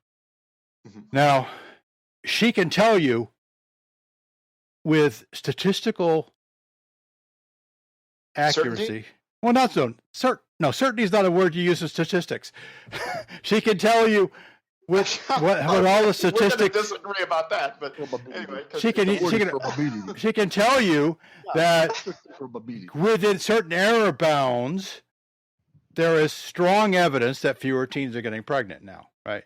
Mm-hmm. Now, she can tell you with statistical accuracy. Certainty? Well, not so. Certainty is not a word you use in statistics. She can tell you what all the statistics. We're going to disagree about that, but anyway. She can tell you that within certain error bounds, there is strong evidence that fewer teens are getting pregnant now, right?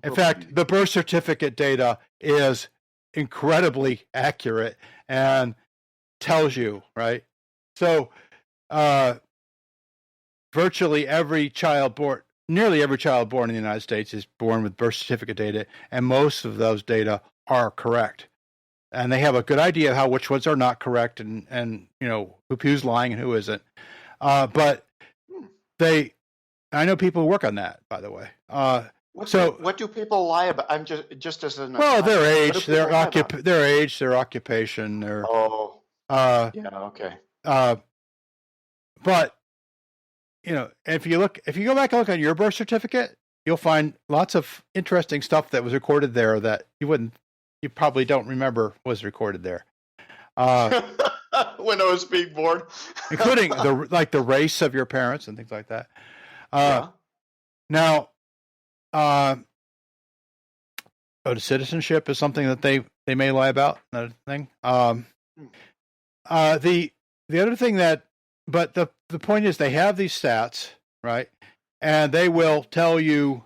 In fact, the birth certificate data is incredibly accurate and tells you, right? So, nearly every child born in the United States is born with birth certificate data, and most of those data are correct. And they have a good idea of which ones are not correct and who's lying and who isn't. But I know people who work on that, by the way. What do people lie about? I'm just as an their age, their occupation, their okay. But if you go back and look at your birth certificate, you'll find lots of interesting stuff that was recorded there that you probably don't remember was recorded there. When I was being born, including the race of your parents and things like that. Now, citizenship is something that they may lie about. Another thing. The other thing but the point is they have these stats, right? And they will tell you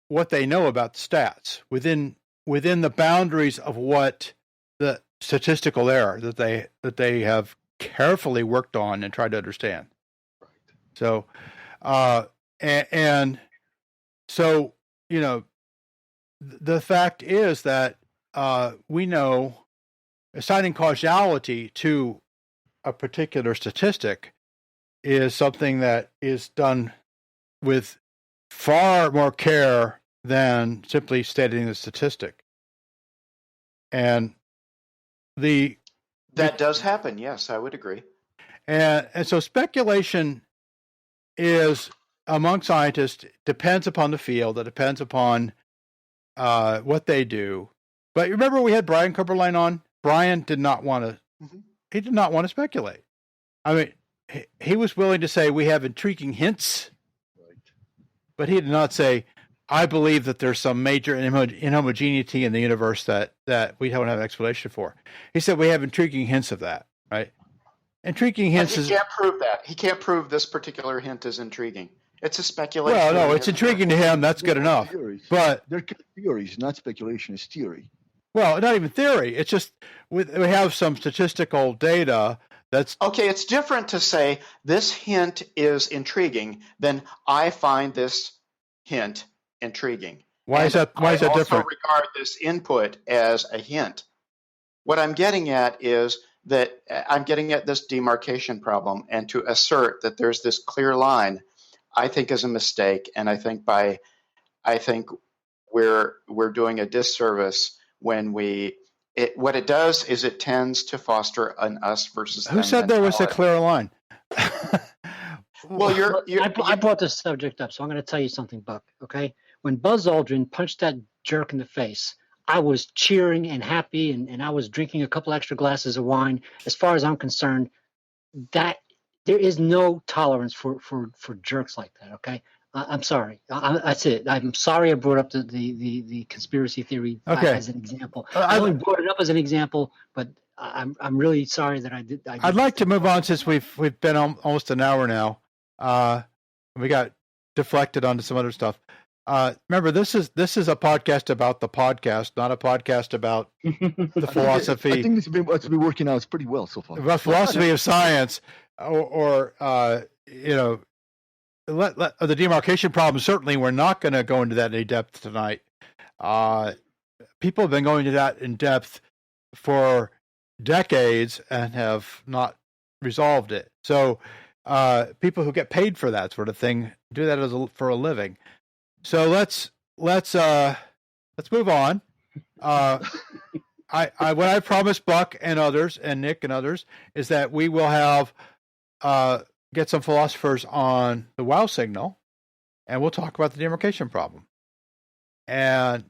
what they know about the stats within the boundaries of what the statistical error that they have carefully worked on and tried to understand. Right. So, so the fact is that we know assigning causality to a particular statistic is something that is done with far more care than simply stating the statistic. And that does happen. Yes, I would agree. And so speculation is, among scientists, depends upon the field. It depends upon what they do. But remember, we had Brian Cooperline on. Brian did not want to. Mhm. He did not want to speculate. I mean, he was willing to say we have intriguing hints, but he did not say, I believe that there's some major inhomogeneity in the universe that we don't have an explanation for. He said we have intriguing hints of that, right? Intriguing hints He can't prove that. He can't prove this particular hint is intriguing. It's a speculation. Well, no, it's intriguing to him. That's good enough. Theories. But They're theories, not speculation. It's theory. well, not even theory. It's just we have some statistical data that's Okay, it's different to say this hint is intriguing than I find this hint intriguing. why is that I different? also regard this input as a hint. What I'm getting at is that I'm getting at this demarcation problem, and to assert that there's this clear line, I think is a mistake, and I think we're doing a disservice when what it does is it tends to foster an us versus them Who said there was a mentality. clear line? Well, I brought this subject up, so I'm going to tell you something, Buck. Okay, when Buzz Aldrin punched that jerk in the face, I was cheering and happy, and I was drinking a couple extra glasses of wine. As far as I'm concerned, that there is no tolerance for jerks like that. Okay, I'm sorry. That's it. I'm sorry I brought up the conspiracy theory Okay. as an example. I only brought it up as an example, but I'm really sorry that I did. I'd like to move on since we've been almost an hour now. We got deflected onto some other stuff. Remember, this is a podcast about the podcast, not a podcast about the philosophy. I think it's been working out pretty well so far. About philosophy of science, or the demarcation problem. Certainly, we're not going to go into that in depth tonight. People have been going to that in depth for decades and have not resolved it. So, people who get paid for that sort of thing do that for a living. So let's move on. What I promised Buck and others and Nick and others is that we will have get some philosophers on the wow signal, and we'll talk about the demarcation problem. And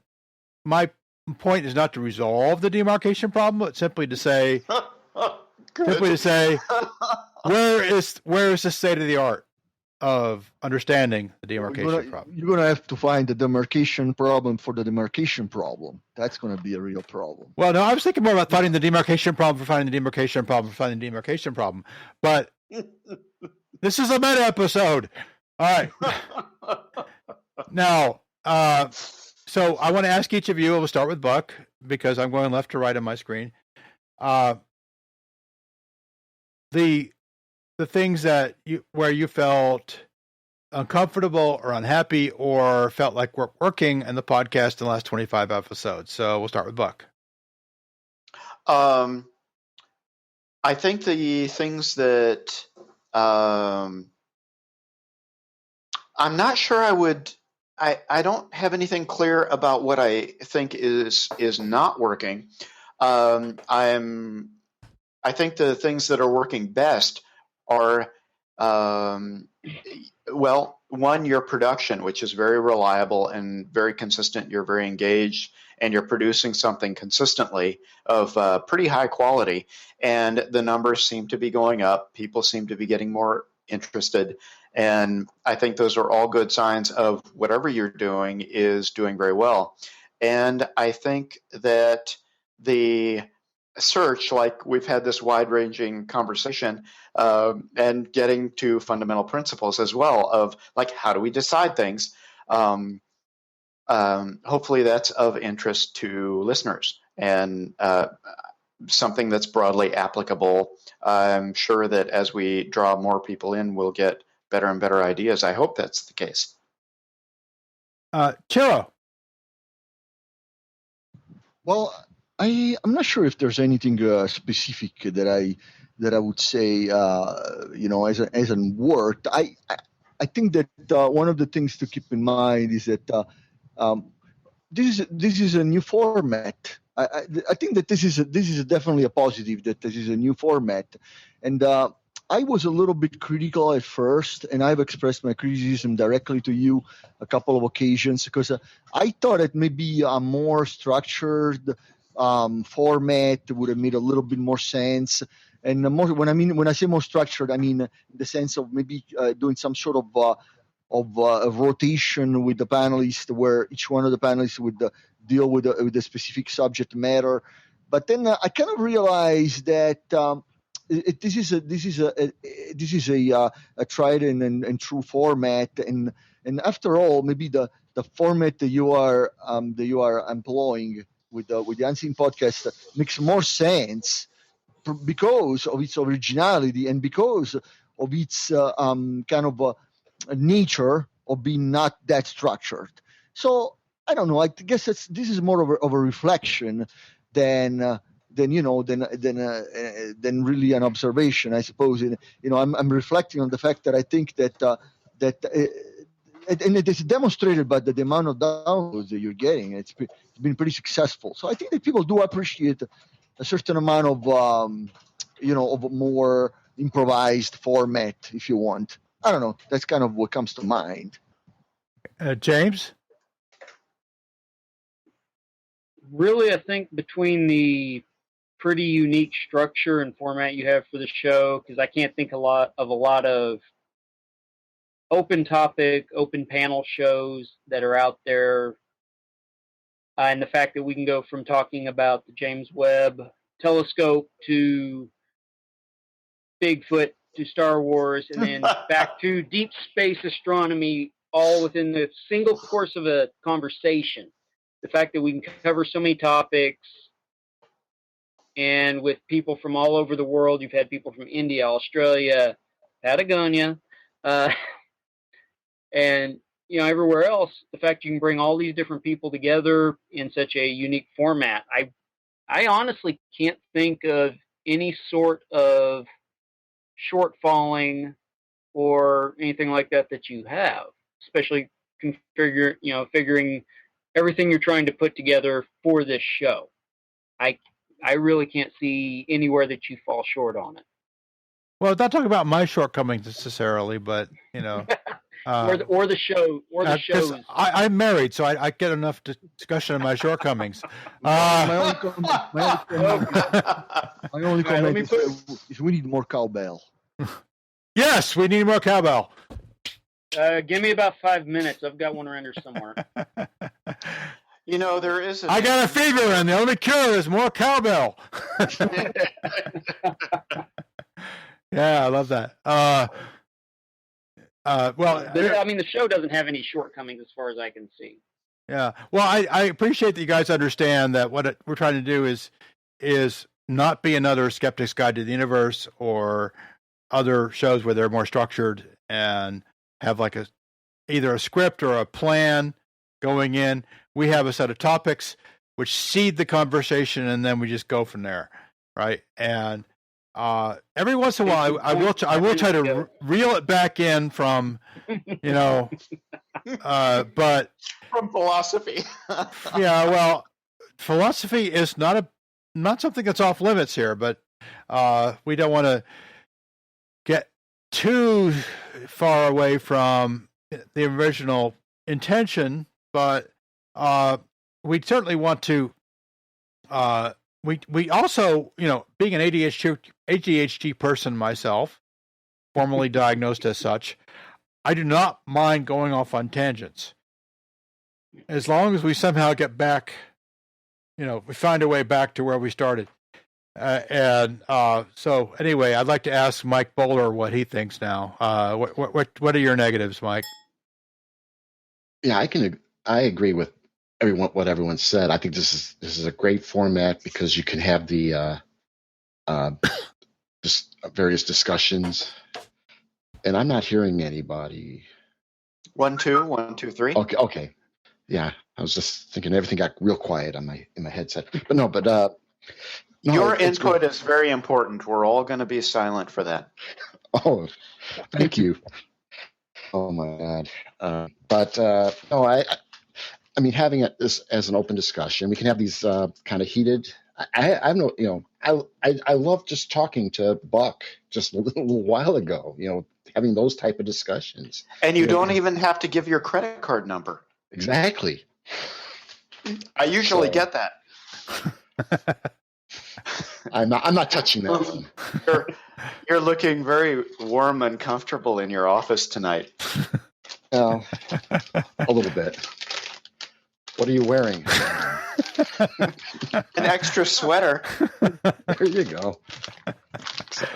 my point is not to resolve the demarcation problem, but simply to say, where is the state of the art of understanding the demarcation problem? You're going to have to find the demarcation problem for the demarcation problem. That's going to be a real problem. Well, no, I was thinking more about finding the demarcation problem for finding the demarcation problem for finding the demarcation problem. But this is a meta episode. All right. Now, so I want to ask each of you, we'll start with Buck, because I'm going left to right on my screen. The things that where you felt uncomfortable or unhappy or felt like we're working in the podcast in the last 25 episodes. So we'll start with Buck. I think the things that I'm not sure I don't have anything clear about what I think is not working. I think the things that are working best are, one, your production, which is very reliable and very consistent. You're very engaged, and you're producing something consistently of pretty high quality, and the numbers seem to be going up. People seem to be getting more interested, and I think those are all good signs of whatever you're doing is doing very well. And I think that the search, like we've had this wide-ranging conversation, and getting to fundamental principles as well of like, how do we decide things? Hopefully that's of interest to listeners and something that's broadly applicable. I'm sure that as we draw more people in, we'll get better and better ideas. I hope that's the case. Ciro. Well, I'm not sure if there's anything specific that I would say, as an work. I think that one of the things to keep in mind is that this is a new format. I think that this is definitely a positive, that this is a new format, and I was a little bit critical at first, and I've expressed my criticism directly to you a couple of occasions because I thought it maybe a more structured format would have made a little bit more sense. And more, when I say more structured, I mean in the sense of maybe doing some sort of rotation with the panelists, where each one of the panelists would deal with a specific subject matter. But then I kind of realized that this is a tried and true format, and after all, maybe the format that you are employing with the Unseen podcast makes more sense because of its originality and because of its kind of nature of being not that structured. So I don't know. I guess this is more of a reflection than really an observation, I suppose. I'm reflecting on the fact that I think that and it is demonstrated by the amount of downloads that you're getting. It's been pretty successful. So I think that people do appreciate a certain amount of of more improvised format, if you want. I don't know. That's kind of what comes to mind. James? Really, I think between the pretty unique structure and format you have for the show, because I can't think a lot of open topic, open panel shows that are out there, and the fact that we can go from talking about the James Webb Telescope to Bigfoot to Star Wars, and then back to deep space astronomy, all within the single course of a conversation. The fact that we can cover so many topics, and with people from all over the world. You've had people from India, Australia, Patagonia, and everywhere else. The fact you can bring all these different people together in such a unique format. I honestly can't think of any sort of shortfalling or anything like that you have, especially figuring everything you're trying to put together for this show. I really can't see anywhere that you fall short on it. Well, not talking about my shortcomings necessarily, but or the show, or the shows. I'm married, so I get enough discussion of my shortcomings. My only comment is we need more cowbell. Yes, we need more cowbell. Give me about 5 minutes. I've got one rendered somewhere. There is. I got a fever, and the only cure is more cowbell. Yeah, I love that. The show doesn't have any shortcomings as far as I can see. Yeah. Well, I appreciate that you guys understand that what we're trying to do is not be another Skeptic's Guide to the Universe or other shows where they're more structured and have like either a script or a plan going in. We have a set of topics which seed the conversation, and then we just go from there, right? And every once in a while, I will try to reel it back in from, but from philosophy. Yeah, well, philosophy is not something that's off limits here, but we don't want to get too far away from the original intention, but we certainly want to. We also, being an ADHD person myself, formerly diagnosed as such, I do not mind going off on tangents, as long as we somehow get back. We find a way back to where we started. So anyway, I'd like to ask Mike Bohler what he thinks now. What are your negatives, Mike? Yeah, I agree with what everyone said. I think this is a great format because you can have the just various discussions. And I'm not hearing anybody. 1, 2, 1, 2, 3. Okay. Yeah, I was just thinking everything got real quiet in my headset. But your input is very important. We're all going to be silent for that. Oh, thank you. Oh my God. I mean, having this as an open discussion, we can have these kind of heated. I have no, I love just talking to Buck just a little while ago. Having those type of discussions. And you don't even have to give your credit card number. Exactly. I usually get that. I'm not touching that one. You're looking very warm and comfortable in your office tonight. A little bit. What are you wearing? An extra sweater. There you go.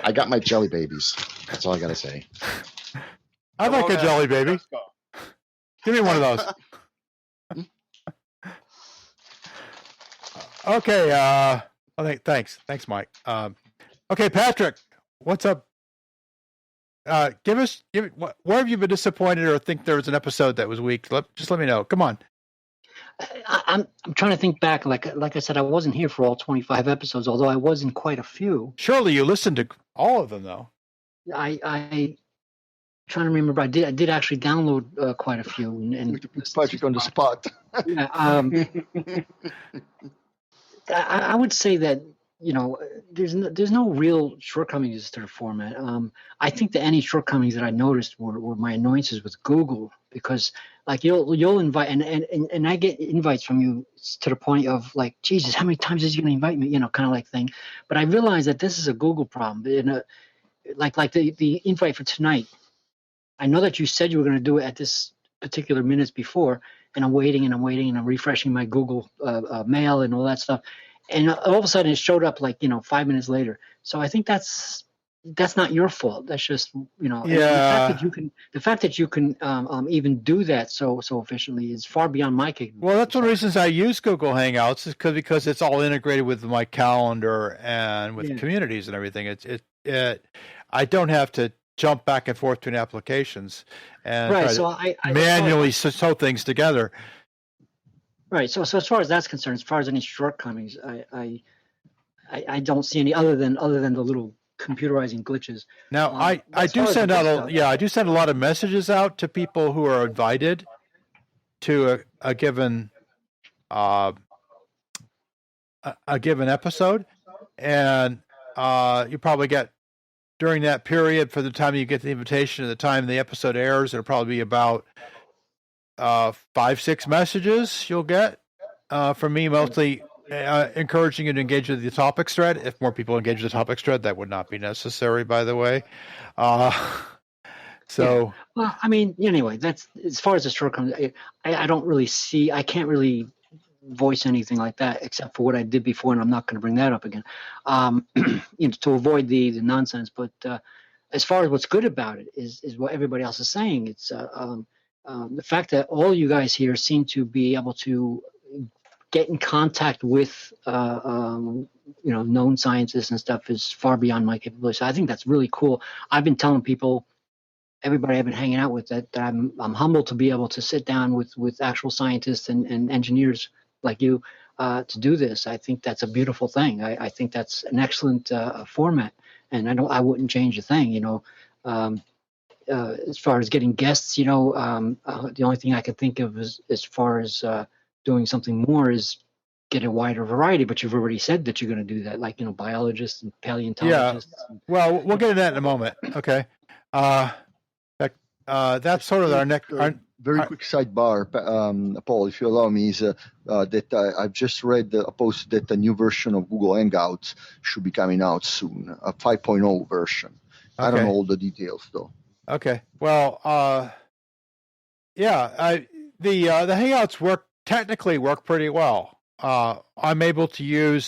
I got my jelly babies. That's all I got to say. I like a jelly baby. Give me one of those. Okay. Thanks, Mike. Okay, Patrick, what's up? Where have you been disappointed or think there was an episode that was weak? Just let me know. Come on. I'm trying to think back. Like I said, I wasn't here for all 25 episodes, although I was in quite a few. Surely you listened to all of them, though. I trying to remember. I did actually download quite a few. And put Patrick on the spot. Yeah, I would say that there's no real shortcomings to the format. I think that any shortcomings that I noticed were my annoyances with Google, because like you'll invite and I get invites from you to the point of like, Jesus, how many times is he going to invite me? Kind of like thing. But I realize that this is a Google problem. Like the invite for tonight. I know that you said you were going to do it at this particular minutes before, and I'm waiting and I'm refreshing my Google mail and all that stuff. And all of a sudden it showed up like, 5 minutes later. So I think that's not your fault. That's just, Yeah. The fact that you can even do that so efficiently is far beyond my capability. Well, that's one of the reasons I use Google Hangouts is because it's all integrated with my calendar and with communities and everything. I don't have to jump back and forth between applications and right. try So to I manually sew things together. Right. So as far as that's concerned, as far as any shortcomings, I don't see any other than the little computerizing glitches. Now I do send out a lot of messages out to people who are invited to a given episode, and you probably get during that period from the time you get the invitation to the time the episode airs, it'll probably be about 5-6 messages you'll get from me, mostly encouraging you to engage with the topics thread. If more people engage with the topics thread, that would not be necessary, by the way. So, well, I mean, anyway, that's as far as the shortcomings. I don't really see. I can't really voice anything like that except for what I did before, and I'm not going to bring that up again. To avoid the nonsense. But as far as what's good about it is what everybody else is saying. It's the fact that all you guys here seem to be able to get in contact with known scientists and stuff is far beyond my capability. So I think that's really cool. I've been telling people, everybody I've been hanging out with, that I'm humbled to be able to sit down with actual scientists and engineers like you to do this. I think that's a beautiful thing. I think that's an excellent format, and I wouldn't change a thing. As far as getting guests, the only thing I could think of is, as far as doing something more, is get a wider variety. But you've already said that you're going to do that, like biologists and paleontologists. Yeah. Well, we'll get into that in a moment. Okay. That's sort of our next. Very quick sidebar, Paul, if you allow me, is that I've just read a post that a new version of Google Hangouts should be coming out soon, a 5.0 version. I don't know all the details though. Okay. Well, the Hangouts technically work pretty well. I'm able to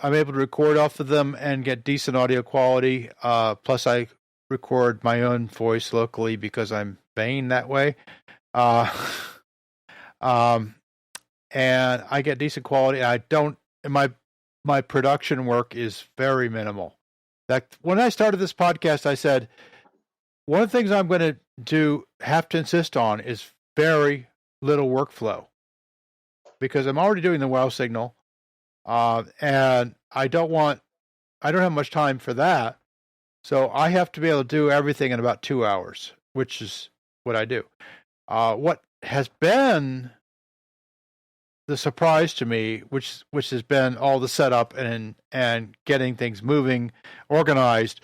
record off of them and get decent audio quality. Plus, I record my own voice locally because I'm vain that way. And I get decent quality. My production work is very minimal. When I started this podcast, I said, one of the things I'm going to have to insist on is very little workflow, because I'm already doing the WoW signal, and I don't have much time for that. So I have to be able to do everything in about 2 hours, which is what I do. What has been the surprise to me, which has been all the setup and getting things moving, organized.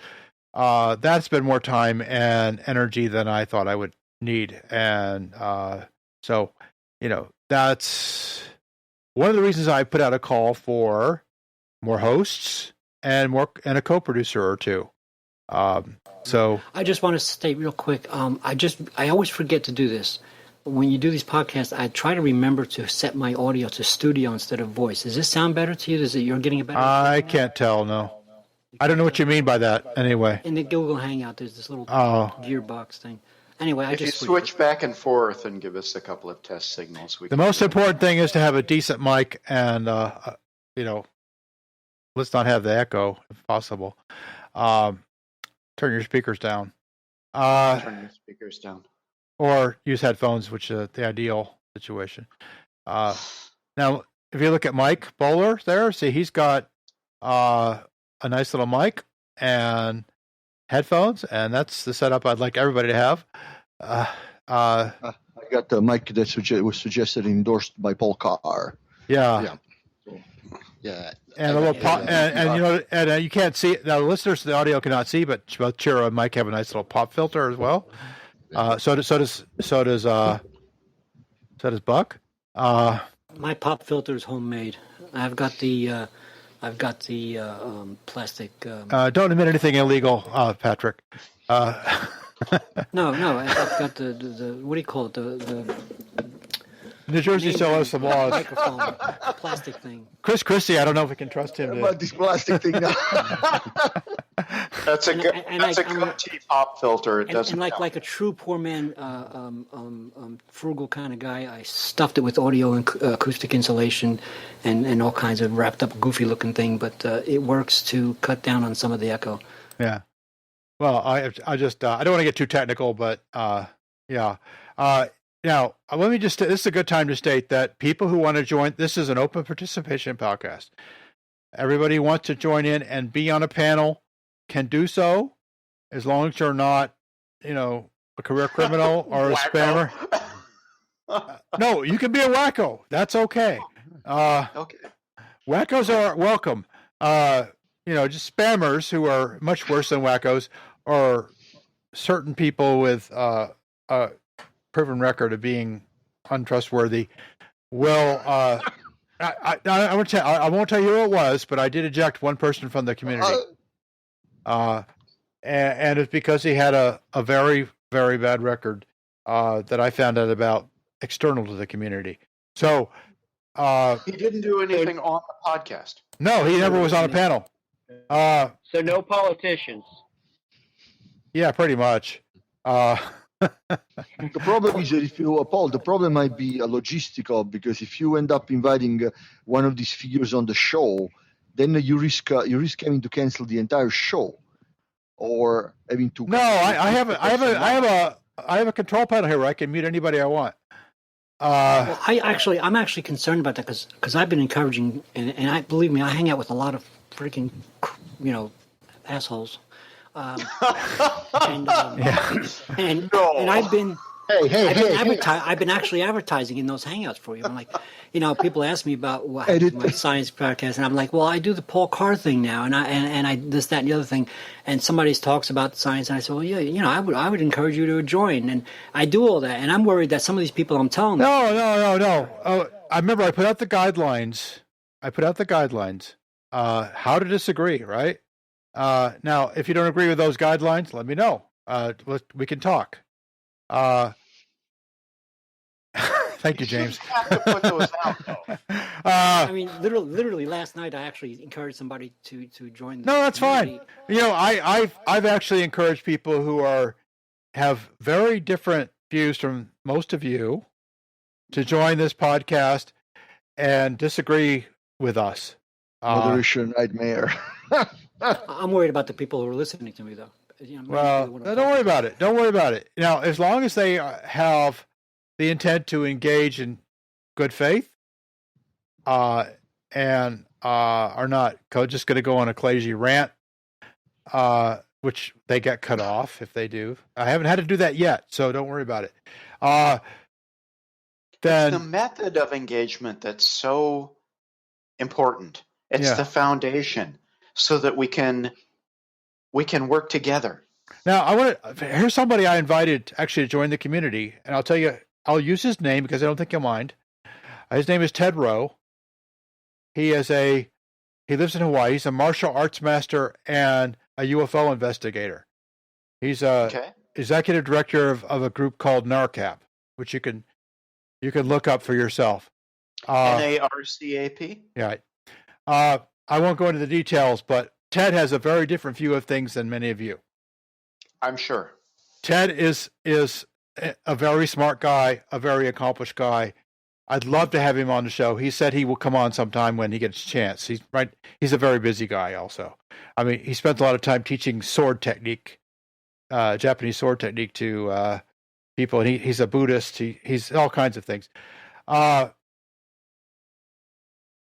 That's been more time and energy than I thought I would need, and so that's one of the reasons I put out a call for more hosts and a co-producer or two. So I just want to state real quick. I always forget to do this. When you do these podcasts, I try to remember to set my audio to studio instead of voice. Does this sound better to you? Is it you're getting a better? I can't tell. No, I don't know what you mean by that. Anyway, in the Google Hangout, there's this little gearbox thing. Anyway, if you switch back and forth and give us a couple of test signals, the most important thing is to have a decent mic, and let's not have the echo if possible. Turn your speakers down. Turn your speakers down. Or use headphones, which is the ideal situation. Now, if you look at Mike Bohler there, see he's got a nice little mic and headphones, and that's the setup I'd like everybody to have. I got the mic that was suggested and endorsed by Paul Carr. Yeah. And a little pop, and you can't see it. Now, the listeners to the audio cannot see, but both Ciro and Mike have a nice little pop filter as well. So does Buck. My pop filter is homemade. I've got the plastic. Don't admit anything illegal, Patrick. No, I've got the what do you call it? The New Jersey still has some laws. Microphone, plastic thing. Chris Christie, I don't know if we can trust him. About this plastic thing now. That's a goatee pop filter. It doesn't. And like a true poor man, frugal kind of guy, I stuffed it with audio and acoustic insulation, and all kinds of wrapped up, goofy looking thing. But it works to cut down on some of the echo. Yeah. Well, I just I don't want to get too technical, but yeah. Now, let me just, this is a good time to state that people who want to join, this is an open participation podcast. Everybody who wants to join in and be on a panel can do so, as long as you're not, a career criminal or a spammer. No, you can be a wacko. That's okay. Okay. Wackos are welcome. Just spammers who are much worse than wackos, or certain people with proven record of being untrustworthy. Well, I won't tell you who it was, but I did eject one person from the community, and it's because he had a very, very bad record that I found out about external to the community. So he didn't do anything on the podcast. No, he never was on a panel. So no politicians. Yeah, pretty much. The problem is that Paul, the problem might be a logistical, because if you end up inviting one of these figures on the show, then you risk having to cancel the entire show, or having to. No, I have a control panel here where I can mute anybody I want. Well, I'm actually concerned about that because I've been encouraging, and believe me, I hang out with a lot of freaking, assholes. And I've been I've been actually advertising in those hangouts for you. I'm like, people ask me about my science podcast, and I'm like, well, I do the Paul Carr thing now, and I this, that, and the other thing, and somebody talks about science, and I say, well, yeah, I would encourage you to join, and I do all that, and I'm worried that some of these people I'm telling them. No. Oh, I remember I put out the guidelines. How to disagree, right? Now, if you don't agree with those guidelines, let me know. We can talk. Thank you, James. You have to put those out, though. I mean, literally last night, I actually encouraged somebody to join. No, that's fine. I've actually encouraged people who have very different views from most of you to join this podcast and disagree with us. Moderation nightmare. I'm worried about the people who are listening to me, though. Don't worry about it. Now, as long as they have the intent to engage in good faith, and are not just going to go on a crazy rant, which they get cut off if they do. I haven't had to do that yet, so don't worry about it. then the method of engagement that's so important. It's Yeah. the foundation so that we can work together. now here's somebody I invited actually to join the community, and I'll tell you, I'll use his name because I don't think you'll mind. His name is Ted Rowe. He lives in Hawaii. He's a martial arts master and a UFO investigator. He's Okay. executive director of a group called NARCAP, which you can look up for yourself. NARCAP? Yeah. I won't go into the details, but Ted has a very different view of things than many of you. I'm sure. Ted is a very smart guy, a very accomplished guy. I'd love to have him on the show. He said he will come on sometime when he gets a chance. He's a very busy guy also. I mean, he spent a lot of time teaching sword technique, Japanese sword technique to people, and he's a Buddhist. He's all kinds of things.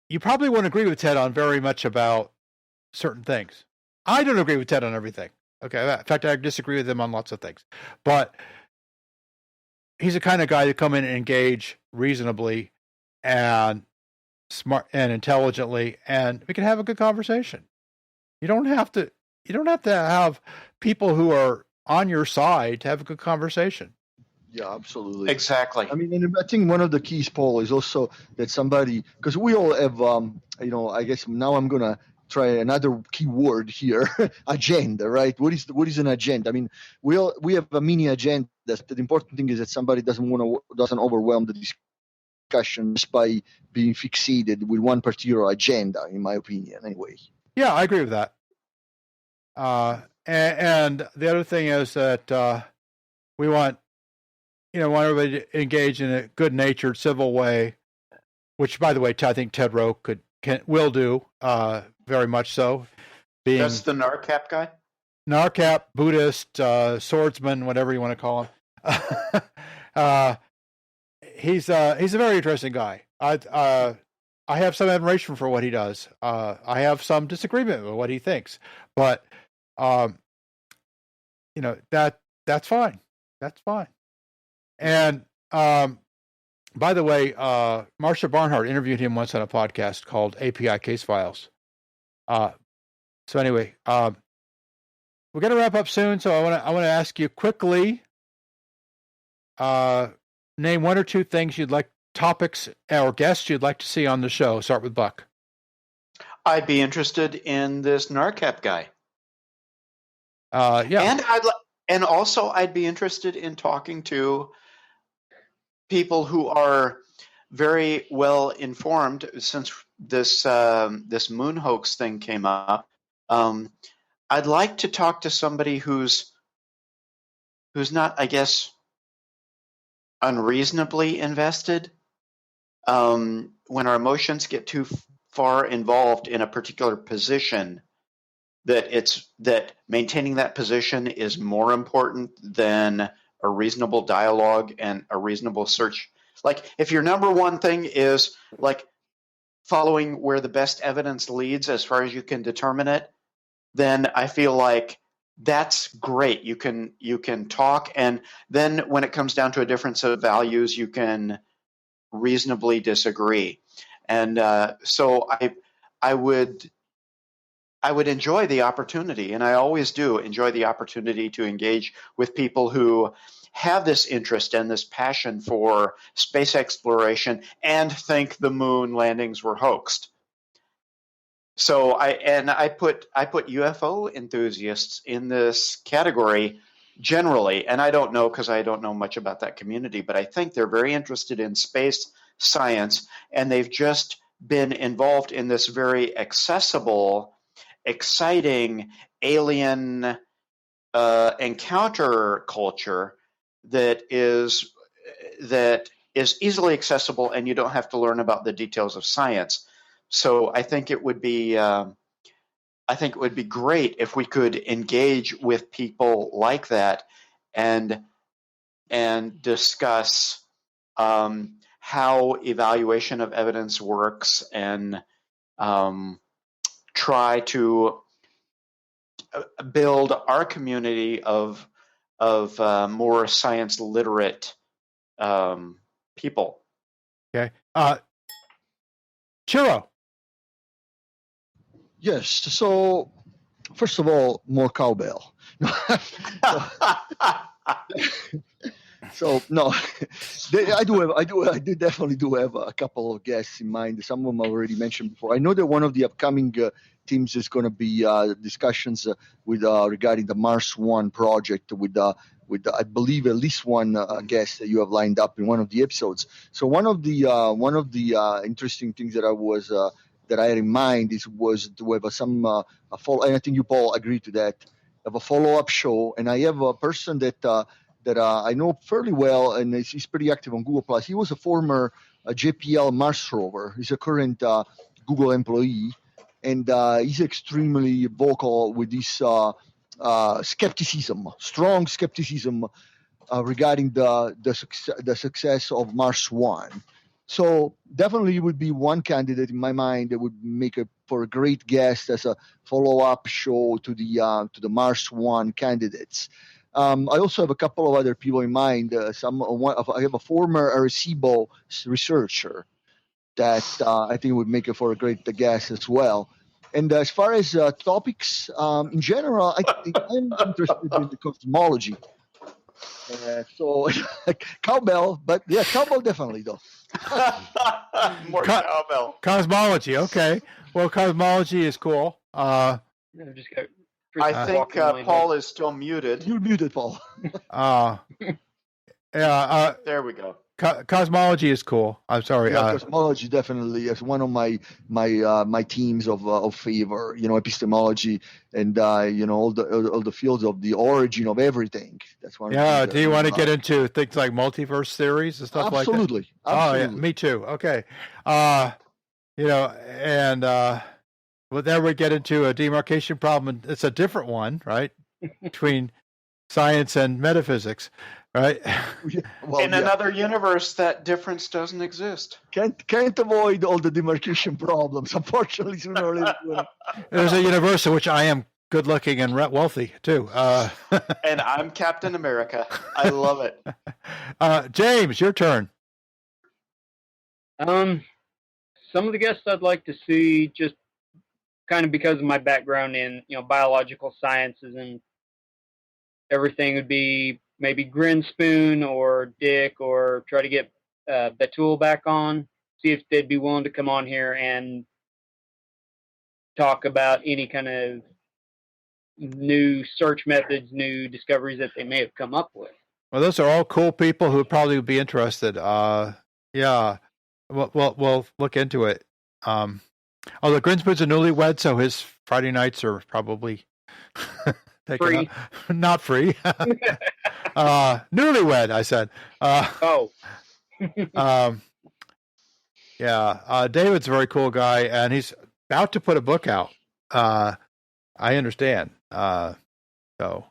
You probably won't agree with Ted on very much about certain things. I don't agree with Ted on everything. Okay, in fact, I disagree with him on lots of things. But he's the kind of guy to come in and engage reasonably and smart and intelligently, and we can have a good conversation. You don't have to have people who are on your side to have a good conversation. Yeah, absolutely. Exactly. I mean, and I think one of the keys, Paul, is also that somebody, because we all have, I guess now I'm going to try another key word here, agenda, right? What is an agenda? I mean, we have a mini agenda. The important thing is that somebody doesn't overwhelm the discussion just by being fixated with one particular agenda, in my opinion, anyway. Yeah, I agree with that. And the other thing is that we want everybody to engage in a good-natured, civil way, which, by the way, I think Ted Rowe will do very much so. That's the NARCAP guy? NARCAP, Buddhist, swordsman, whatever you want to call him. He's a very interesting guy. I have some admiration for what he does. I have some disagreement with what he thinks, but that's fine. That's fine. And by the way, Marcia Barnhart interviewed him once on a podcast called API Case Files. So anyway, we're going to wrap up soon. So I want to ask you quickly, name one or two things topics or guests you'd like to see on the show. Start with Buck. I'd be interested in this NARCAP guy. Yeah. And also I'd be interested in talking to people who are very well informed since this moon hoax thing came up. I'd like to talk to somebody who's not, I guess, unreasonably invested. When our emotions get too far involved in a particular position, that maintaining that position is more important than a reasonable dialogue and a reasonable search. Like, if your number one thing is like following where the best evidence leads as far as you can determine it, then I feel like that's great. You can talk, and then when it comes down to a difference of values, you can reasonably disagree. And so I would enjoy the opportunity, and I always do enjoy the opportunity to engage with people who have this interest and this passion for space exploration and think the moon landings were hoaxed. So I put UFO enthusiasts in this category generally, and I don't know because I don't know much about that community, but I think they're very interested in space science, and they've just been involved in this very accessible, exciting alien encounter culture that is easily accessible, and you don't have to learn about the details of science. So I think it would be great if we could engage with people like that and discuss how evaluation of evidence works, and try to build our community of more science literate people. Okay. Ciro. Yes. So, first of all, more cowbell. So no, I do definitely do have a couple of guests in mind. Some of them I already mentioned before. I know that one of the upcoming teams is going to be discussions with regarding the Mars One project with I believe at least one guest that you have lined up in one of the episodes. So one of the interesting things that I had in mind was to have some a follow. And I think you, Paul, agree to that. Have a follow-up show, and I have a person that I know fairly well, and he's pretty active on Google Plus. He was a former JPL Mars rover. He's a current Google employee, and he's extremely vocal with this strong skepticism regarding the success of Mars One. So definitely would be one candidate in my mind that would make for a great guest as a follow-up show to the Mars One candidates. I also have a couple of other people in mind. I have a former Arecibo researcher that I think would make it for a great guest as well. And as far as topics in general, I'm interested in the cosmology. So cowbell, but yeah, cowbell definitely though. More cowbell. Cosmology. Okay. Well, cosmology is cool. I think Paul is still muted. You're muted, Paul. Yeah. There we go. Cosmology is cool. I'm sorry. Yeah, cosmology definitely is one of my teams of favor. Epistemology and all the fields of the origin of everything. That's one. Yeah. Do you want to get into things like multiverse theories and stuff like that? Absolutely. Oh yeah, me too. Okay. And well, there we get into a demarcation problem. It's a different one, right, between science and metaphysics. Right. Well, in another universe, that difference doesn't exist. Can't avoid all the demarcation problems. Unfortunately, sooner or later. There's a universe in which I am good-looking and wealthy too. And I'm Captain America. I love it. James, your turn. Some of the guests I'd like to see, just kind of because of my background in biological sciences and everything, would be maybe Grinspoon or Dick, or try to get Betul back on, see if they'd be willing to come on here and talk about any kind of new search methods, new discoveries that they may have come up with. Well, those are all cool people who probably would be interested. Yeah, we'll look into it. Although Grinspoon's a newlywed, so his Friday nights are probably free. Not free. Newlywed, I said. Yeah. David's a very cool guy, and he's about to put a book out. I understand. And Betul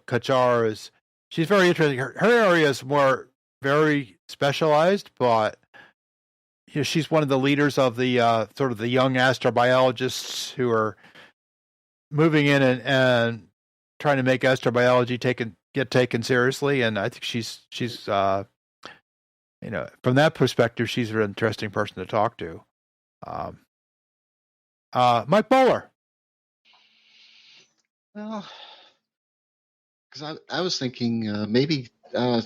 Kachar she's very interesting. Her area is more very specialized, but she's one of the leaders of the sort of the young astrobiologists who are moving in and trying to make astrobiology get taken seriously. And I think she's from that perspective, she's an interesting person to talk to. Mike Bohler. Well, because I was thinking maybe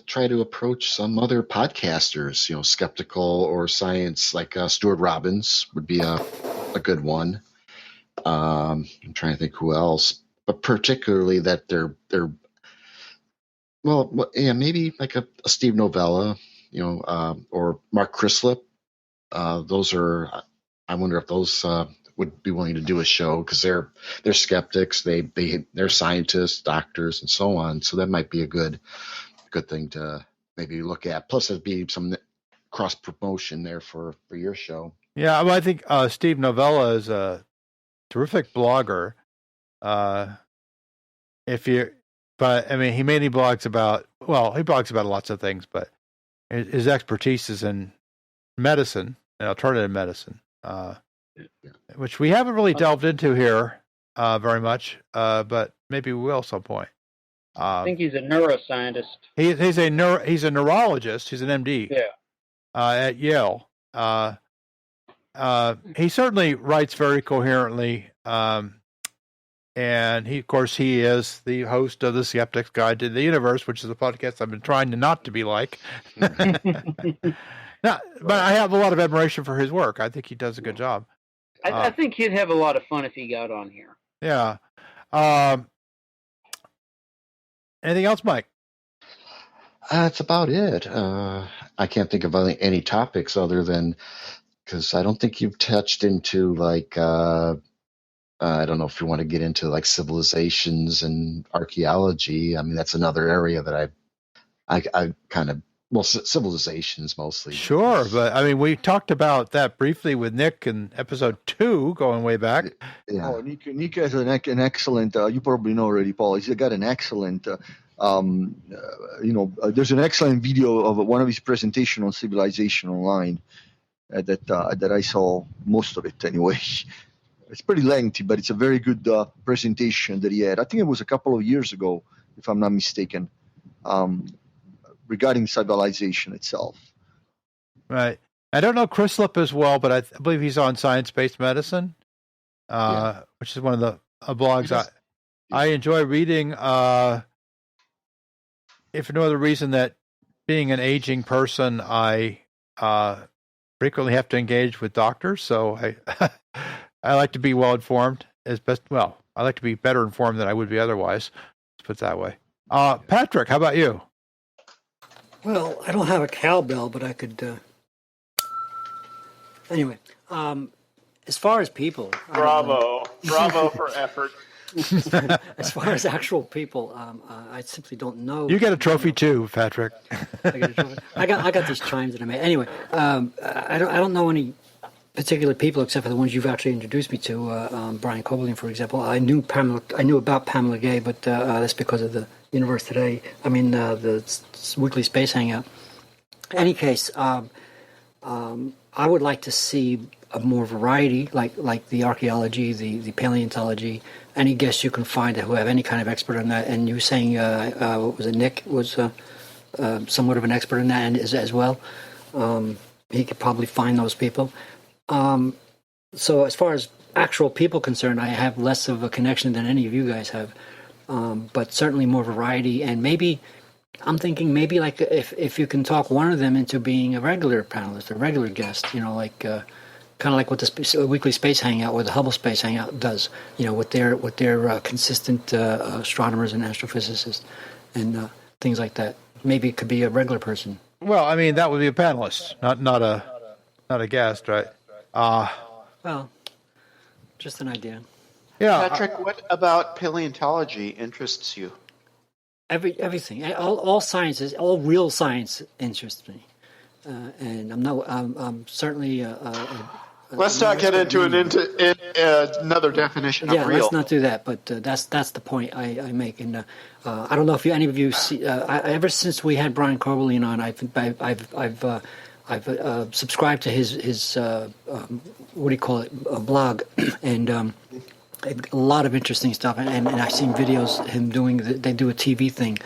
try to approach some other podcasters, skeptical or science, like Stuart Robbins would be a good one. I'm trying to think who else, but particularly that they're maybe like a Steve Novella, or Mark Crislip. Those are, I wonder if those would be willing to do a show, because they're skeptics, they're scientists, doctors, and so on. So that might be a good thing to maybe look at. Plus, there'd be some cross promotion there for your show. Yeah, well, I think Steve Novella is a terrific blogger. But I mean, he mainly blogs about lots of things, but his expertise is in medicine and alternative medicine, which we haven't really delved into here very much, but maybe we will at some point. I think he's a neuroscientist. He's a neurologist. He's an MD. Yeah. At Yale. He certainly writes very coherently. And he is the host of the Skeptic's Guide to the Universe, which is a podcast I've been trying to not to be like. But I have a lot of admiration for his work. I think he does a good job. I think he'd have a lot of fun if he got on here. Yeah. Anything else, Mike? That's about it. I can't think of any topics other than, because I don't think you've touched into like, I don't know if you want to get into like civilizations and archaeology. I mean, that's another area that I kind of, well, civilizations mostly. Sure, but I mean, we talked about that briefly with Nick in episode 2, going way back. Yeah. Oh, Nick has an excellent. You probably know already, Paul. He's got an excellent. There's an excellent video of one of his presentation on civilization online that I saw most of it anyway. It's pretty lengthy, but it's a very good presentation that he had. I think it was a couple of years ago, if I'm not mistaken, regarding civilization itself. Right. I don't know Chrislip as well, but I believe he's on science-based medicine, which is one of the blogs I enjoy reading. If for no other reason that being an aging person, I frequently have to engage with doctors, so I like to be well informed as best. Well, I like to be better informed than I would be otherwise. Let's put it that way. Patrick, how about you? Well, I don't have a cowbell, but I could. Anyway, as far as people, Bravo for effort. as far as actual people, I simply don't know. You get a trophy too, Patrick. I got these chimes that I made. Anyway, I don't know any particular people except for the ones you've actually introduced me to. Brian Cowbell, for example. I knew about Pamela Gay, but that's because of the Universe Today. I mean, the weekly space hangout. In any case, I would like to see a more variety, like the archaeology, the paleontology. Any guests you can find who have any kind of expert on that. And you were saying, what was it? Nick was somewhat of an expert in that as well. He could probably find those people. So as far as actual people concerned, I have less of a connection than any of you guys have. But certainly more variety, and maybe I'm thinking maybe like if you can talk one of them into being a regular panelist, a regular guest, like kind of like what the weekly space hangout or the Hubble Space Hangout does, with their consistent astronomers and astrophysicists and things like that. Maybe it could be a regular person. Well, I mean, that would be a panelist, not a guest, right? Well, just an idea. Yeah, Patrick, what about paleontology interests you? Everything, all sciences, all real science interests me, and I'm certainly. Let's not get into another definition of real. Yeah, let's not do that. But that's the point I make, and I don't know if any of you see. Ever since we had Brian Cowbell on, I've subscribed to his what do you call it, a blog, and a lot of interesting stuff, and I've seen videos him doing. They do a TV thing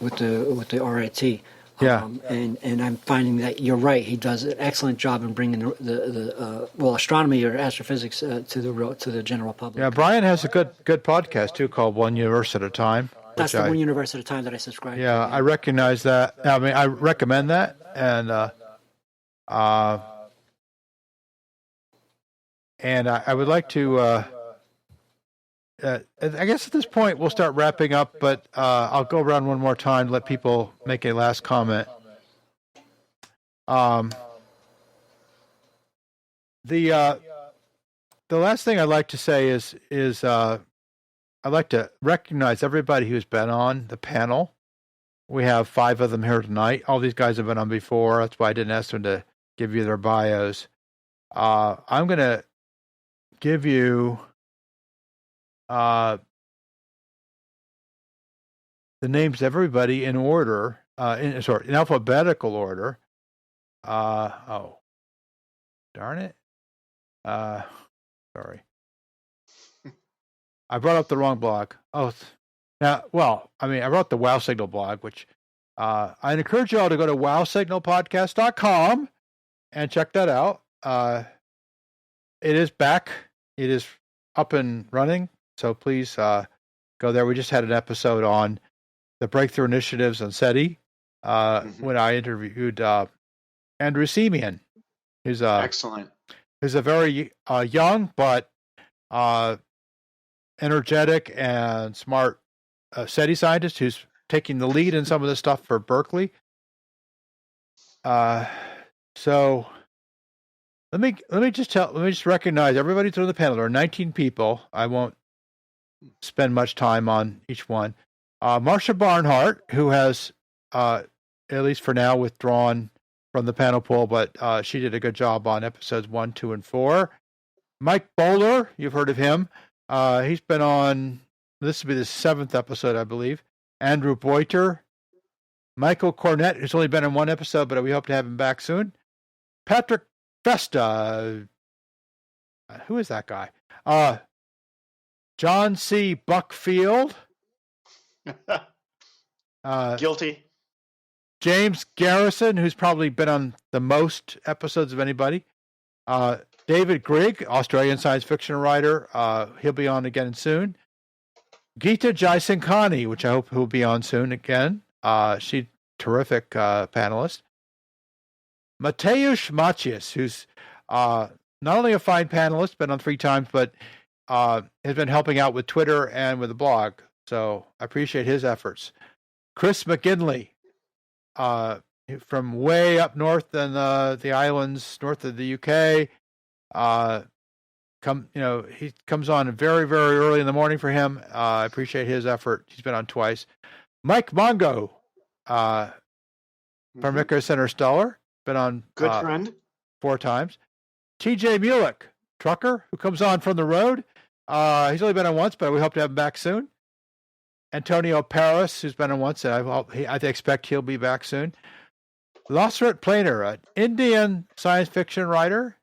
with the RIT. Yeah. And I'm finding that you're right. He does an excellent job in bringing the astronomy or astrophysics to the general public. Yeah, Brian has a good podcast too called One Universe at a Time. That's the One Universe at a Time that I subscribe to. Yeah, I recognize that. I mean, I recommend that, and I would like to. I guess at this point we'll start wrapping up, but I'll go around one more time to let people make a last comment. The last thing I'd like to say is I'd like to recognize everybody who's been on the panel. We have 5 of them here tonight. All these guys have been on before. That's why I didn't ask them to give you their bios. I'm going to give you the names of everybody in order, in alphabetical order. Oh, darn it. Sorry. I brought up the wrong blog. Oh, Now, well, I mean, I wrote the Wow Signal blog, which I encourage you all to go to wowsignalpodcast.com and check that out. It is back. It is up and running. So please go there. We just had an episode on the breakthrough initiatives on SETI when I interviewed Andrew Simeon, who's Excellent. Who's a very young but energetic and smart SETI scientist who's taking the lead in some of the stuff for Berkeley. So let me just recognize everybody through the panel. There are 19 people. I won't spend much time on each one. Marcia Barnhart, who has at least for now withdrawn from the panel pool, but she did a good job on episodes 1, 2, and 4. Mike Bohler, you've heard of him. He's been on, this will be the 7th episode, I believe. Andrew Boiter. Michael Cornett, who's only been in one episode, but we hope to have him back soon. Patrick Festa. Who is that guy? John C. Buckfield. Guilty. James Garrison, who's probably been on the most episodes of anybody. David Grigg, Australian science fiction writer. He'll be on again soon. Geeta Jaisinghani, which I hope he'll be on soon again. She's terrific panelist. Mateusz Macias, who's not only a fine panelist, been on 3 times, but has been helping out with Twitter and with the blog. So I appreciate his efforts. Chris McGinley, from way up north in the islands, north of the UK. He comes on very, very early in the morning for him. I appreciate his effort. He's been on twice. Mike Mongo, from Icarus Interstellar, been on Good friend. 4 times. TJ Mulick, trucker, who comes on from the road. He's only been on once, but we hope to have him back soon. Antonio Paris, who's been on once, and I expect he'll be back soon. Lasrat Planer, an Indian science fiction writer.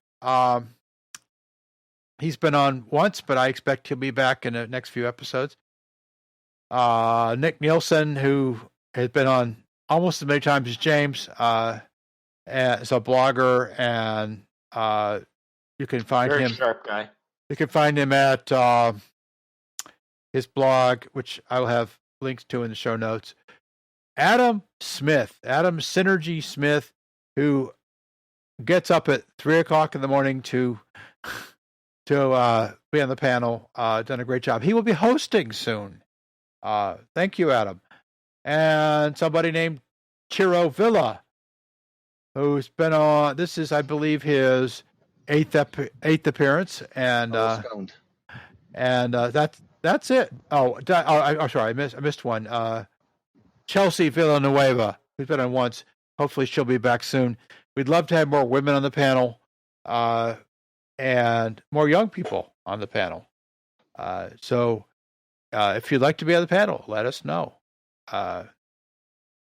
He's been on once, but I expect he'll be back in the next few episodes. Nick Nielsen, who has been on almost as many times as James, as a blogger, and you can find Very him. sharp guy. You can find him at his blog, which I'll have links to in the show notes. Adam Synergy Smith, who gets up at 3:00 in the morning to be on the panel. Done a great job. He will be hosting soon. Thank you, Adam. And somebody named Ciro Villa, who's been on. This is, I believe, his eighth appearance, and that's it. I'm sorry, I missed one. Chelsea Villanueva, who's been on once. Hopefully, she'll be back soon. We'd love to have more women on the panel, and more young people on the panel. So, if you'd like to be on the panel, let us know.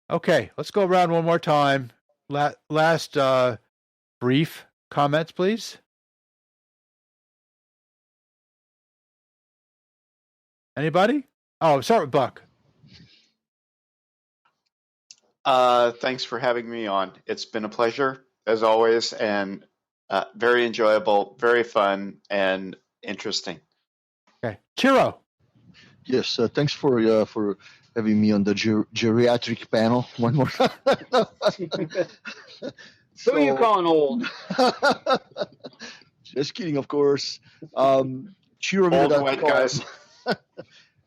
Okay, let's go around one more time. Last brief comments, please. Anybody? Oh, start with Buck. Thanks for having me on. It's been a pleasure, as always, and very enjoyable, very fun, and interesting. Okay. Ciro. Yes, thanks for having me on the geriatric panel one more time. Who are you calling old? Just kidding, of course. Old white guys.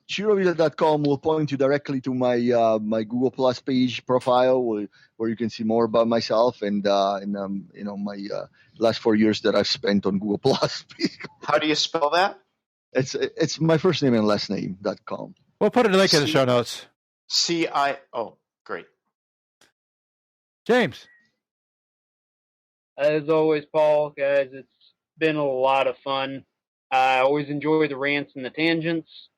Chirovita.com will point you directly to my my Google Plus page profile where you can see more about myself and my last 4 years that I've spent on Google Plus. How do you spell that? It's my first name and last name.com. We'll put a link in the show notes. Oh, great. James. As always, Paul, guys, it's been a lot of fun. I always enjoy the rants and the tangents.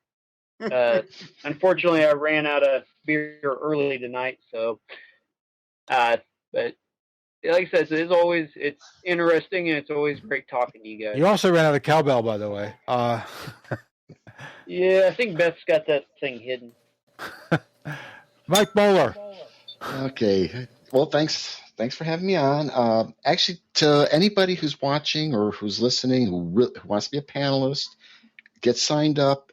Unfortunately, I ran out of beer early tonight, so. But like I said, it's interesting, and it's always great talking to you guys. You also ran out of Cowbell, by the way. Yeah, I think Beth's got that thing hidden. Mike Bohler. Okay. Well, thanks for having me on. Actually, to anybody who's watching or who's listening who wants to be a panelist, get signed up,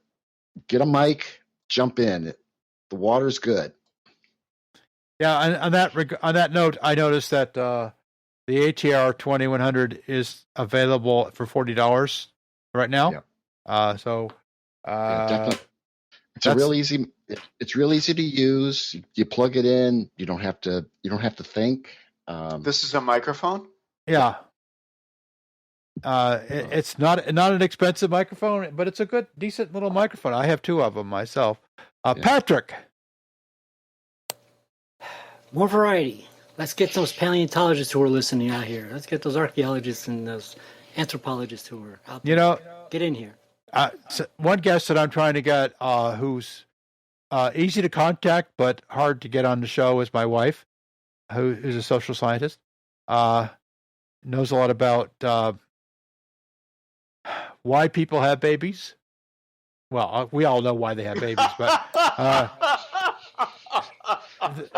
get a mic, jump in. The water's good. Yeah, and on that note, I noticed that the ATR 2100 is available for $40 right now. Yeah. Definitely. It's real easy to use. You plug it in. You don't have to think. This is a microphone? Yeah. It's not an expensive microphone, but it's a good, decent little microphone. I have 2 of them myself. Patrick. More variety. Let's get those paleontologists who are listening out here. Let's get those archaeologists and those anthropologists who are out there. Get in here. So one guest that I'm trying to get who's easy to contact but hard to get on the show is my wife, who's a social scientist. Knows a lot about why people have babies. Well, we all know why they have babies, but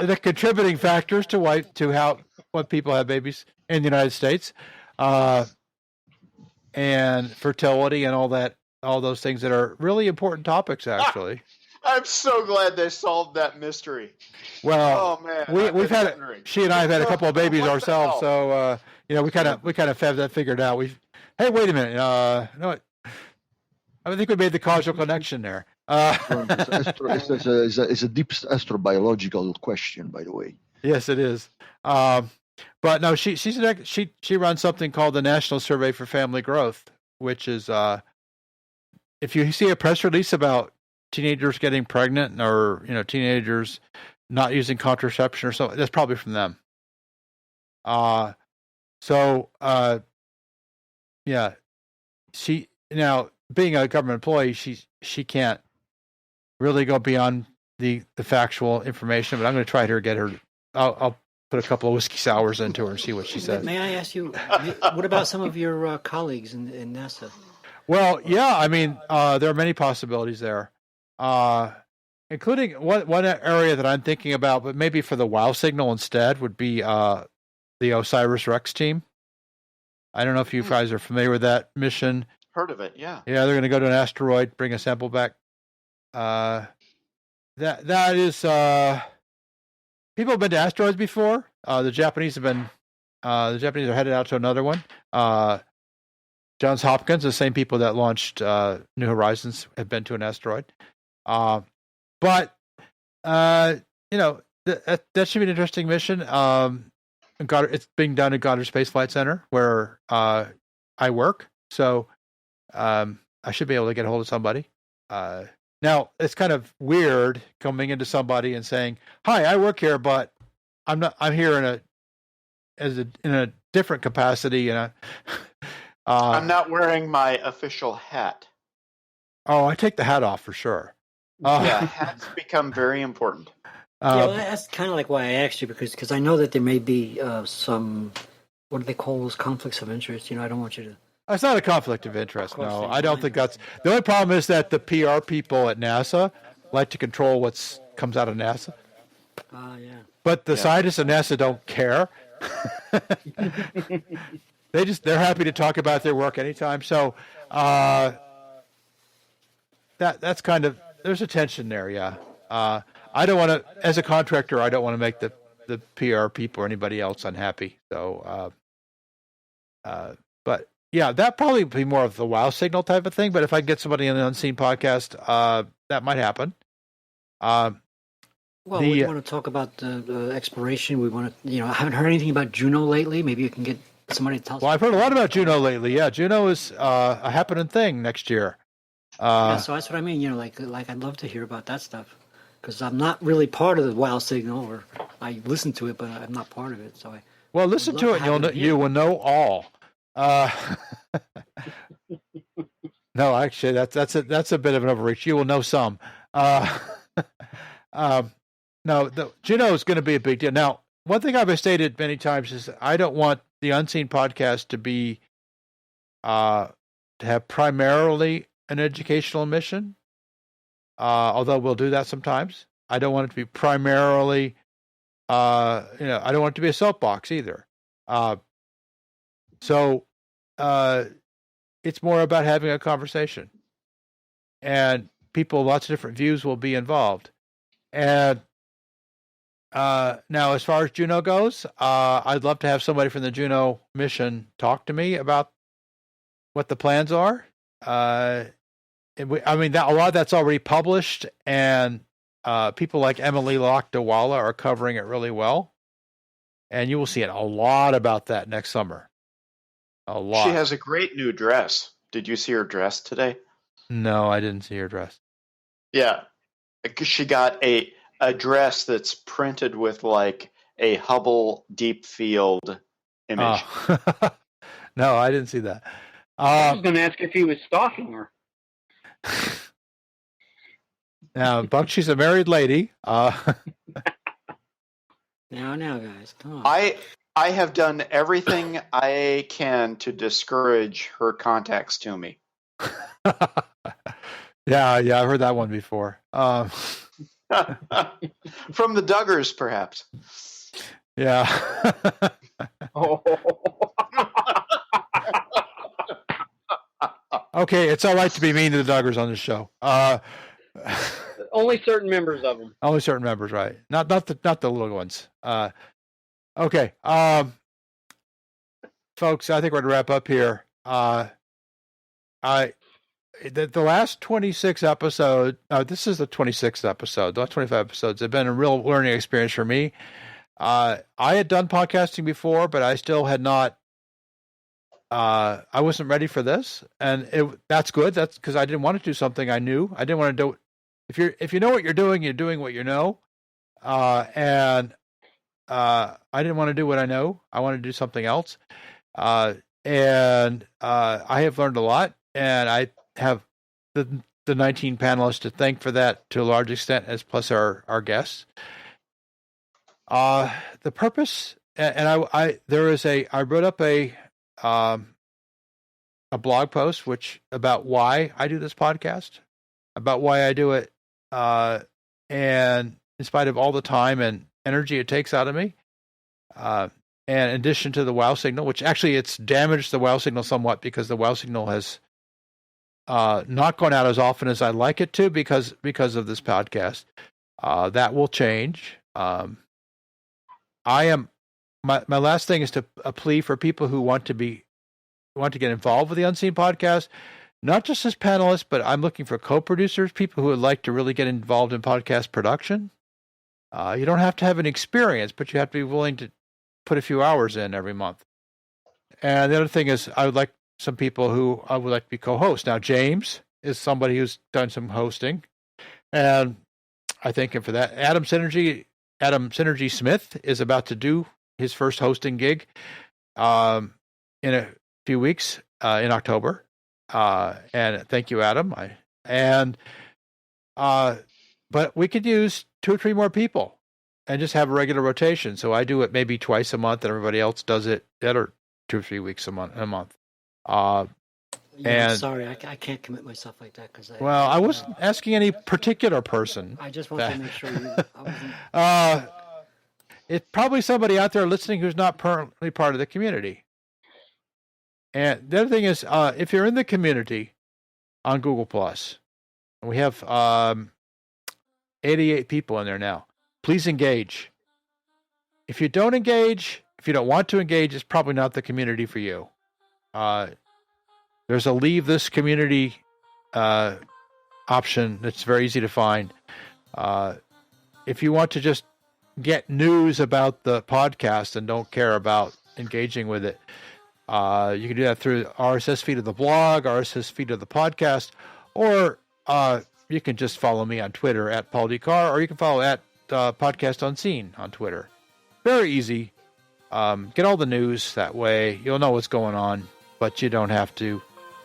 the contributing factors to why people have babies in the United States, and fertility and all those things that are really important topics, actually. I'm so glad they solved that mystery. Well, oh man, we've had she and I have had a couple of babies ourselves, so we kind of have that figured out. Hey, wait a minute, no, I think we made the causal connection there. It's a deep astrobiological question, by the way. Yes, it is. But no, she runs something called the National Survey for Family Growth, which is if you see a press release about teenagers getting pregnant or teenagers not using contraception or something, that's probably from them. Yeah, she now being a government employee, she can't really go beyond the factual information, but I'm going to try to get her. I'll put a couple of whiskey sours into her and see what she says. May I ask you, what about some of your colleagues in NASA? Well, yeah, I mean, there are many possibilities there, including one area that I'm thinking about, but maybe for the WOW signal instead would be the OSIRIS-REx team. I don't know if you guys are familiar with that mission. Heard of it, yeah. Yeah, they're going to go to an asteroid, bring a sample back. That is people have been to asteroids before. The Japanese are headed out to another one. Johns Hopkins, the same people that launched New Horizons, have been to an asteroid. But that should be an interesting mission. It's being done at Goddard Space Flight Center, where I work. So I should be able to get a hold of somebody. Now it's kind of weird coming into somebody and saying, "Hi, I work here, but I'm here in a different capacity." And I'm not wearing my official hat. Oh, I take the hat off for sure. Hats become very important. That's kind of like why I asked you, because I know that there may be some, what do they call those, conflicts of interest? I don't want you to. It's not a conflict of interest. No, I don't think that's the only problem. Is that the PR people at NASA like to control what comes out of NASA. Yeah. But the scientists at NASA don't care. They're happy to talk about their work anytime. So that's kind of, there's a tension there. Yeah. I don't want to, as a contractor, I don't want to make the PR people or anybody else unhappy. So, but yeah, that probably be more of the WOW signal type of thing. But if I get somebody in the Unseen podcast, that might happen. We want to talk about the exploration. We want to, I haven't heard anything about Juno lately. Maybe you can get somebody to tell us. Well, I've heard a lot about Juno lately. Yeah, Juno is a happening thing next year. So that's what I mean. Like I'd love to hear about that stuff, because I'm not really part of the WOW signal, or I listen to it, but I'm not part of it. So listen to it, and you will know all. No, actually, that's a bit of an overreach. You will know some. No, Juno is going to be a big deal. Now, one thing I've stated many times is I don't want the Unseen podcast to be to have primarily an educational mission. Although we'll do that sometimes. I don't want it to be primarily, I don't want it to be a soapbox either. So it's more about having a conversation, and people, lots of different views will be involved. And now, as far as Juneau goes, I'd love to have somebody from the Juneau mission talk to me about what the plans are. A lot of that's already published, and people like Emily Loch-Dawala are covering it really well. And you will see a lot about that next summer. A lot. She has a great new dress. Did you see her dress today? No, I didn't see her dress. Yeah. She got a dress that's printed with like a Hubble deep field image. Oh. No, I didn't see that. I was going to ask if he was stalking her. Now, Buck, she's a married lady. Now, guys, come on. I have done everything I can to discourage her contacts to me. Yeah, I've heard that one before. From the Duggars, perhaps. Yeah. Oh. Okay, it's all right to be mean to the Duggars on this show. Only certain members of them. Only certain members, right? Not the little ones. Okay, folks, I think we're going to wrap up here. The last 26 episodes. This is the 26th episode. The last 25 episodes have been a real learning experience for me. I had done podcasting before, but I still had not. I wasn't ready for this, and that's good. That's because I didn't want to do something I knew. I didn't want to do. If you know what you're doing what you know. And I didn't want to do what I know. I wanted to do something else. And I have learned a lot, and I have the 19 panelists to thank for that to a large extent, as plus our guests. The purpose, and I wrote up a blog post about why I do this podcast, about why I do it, and in spite of all the time and energy it takes out of me, and in addition to the wow signal, which actually it's damaged the wow signal somewhat because the wow signal has not gone out as often as I'd like it to because of this podcast. That will change. My last thing is a plea for people who want to get involved with the Unseen podcast, not just as panelists, but I'm looking for co-producers, people who would like to really get involved in podcast production. You don't have to have an experience, but you have to be willing to put a few hours in every month. And the other thing is I would like some people who I would like to be co-hosts. Now, James is somebody who's done some hosting, and I thank him for that. Adam Synergy Smith is about to do his first hosting gig in a few weeks in October. And thank you, Adam. But we could use 2 or 3 more people and just have a regular rotation. So I do it maybe twice a month, and everybody else does it the other 2 or 3 weeks a month. I'm sorry, I can't commit myself like that because I wasn't asking any particular person. I just wanted to make sure you. It's probably somebody out there listening who's not permanently part of the community. And the other thing is, if you're in the community on Google Plus, and we have 88 people in there now, please engage. If you don't engage, if you don't want to engage, it's probably not the community for you. There's a leave this community option that's very easy to find. If you want to just get news about the podcast and don't care about engaging with it, you can do that through RSS feed of the blog, RSS feed of the podcast, or you can just follow me on Twitter at Paul D. Carr, or you can follow at Podcast Unseen on Twitter. Very easy. Get all the news that way. You'll know what's going on, but you don't have to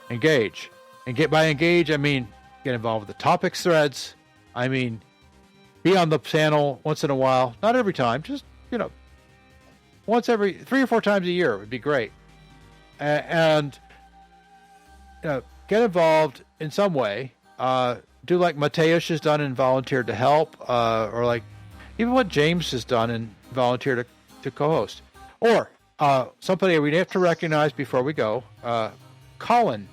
engage. And by engage, I mean get involved with the topics threads. I mean be on the channel once in a while. Not every time, just, once every 3 or 4 times a year would be great. And get involved in some way. do like Mateusz has done and volunteered to help, or like even what James has done and volunteered to co-host. Or somebody we have to recognize before we go, Collin.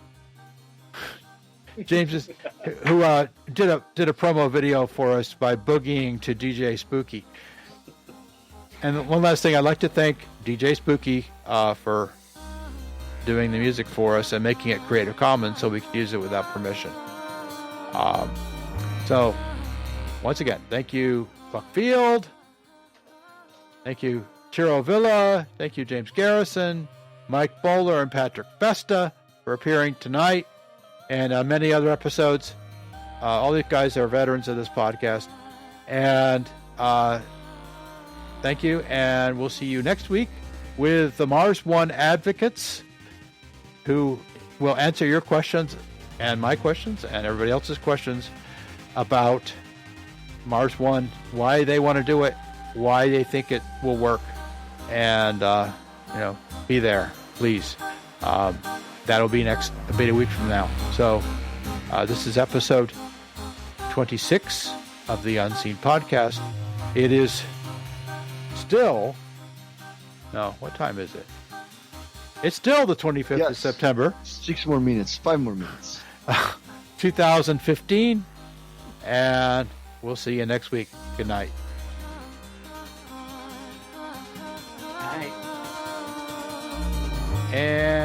James is, who did a promo video for us by boogieing to DJ Spooky. And one last thing, I'd like to thank DJ Spooky for doing the music for us and making it Creative Commons so we can use it without permission. So, once again, thank you, Buckfield. Thank you, Ciro Villa. Thank you, James Garrison, Mike Bohler, and Patrick Festa for appearing tonight and many other episodes. All these guys are veterans of this podcast. And thank you, and we'll see you next week with the Mars One advocates who will answer your questions and my questions and everybody else's questions about Mars One, why they want to do it, why they think it will work, and be there, please. That'll be about a week from now. So this is episode 26 of the Unseen Podcast. It is still, no, what time is it? It's still the 25th of September. 6 more minutes, 5 more minutes. 2015, and we'll see you next week. Good night. Night. And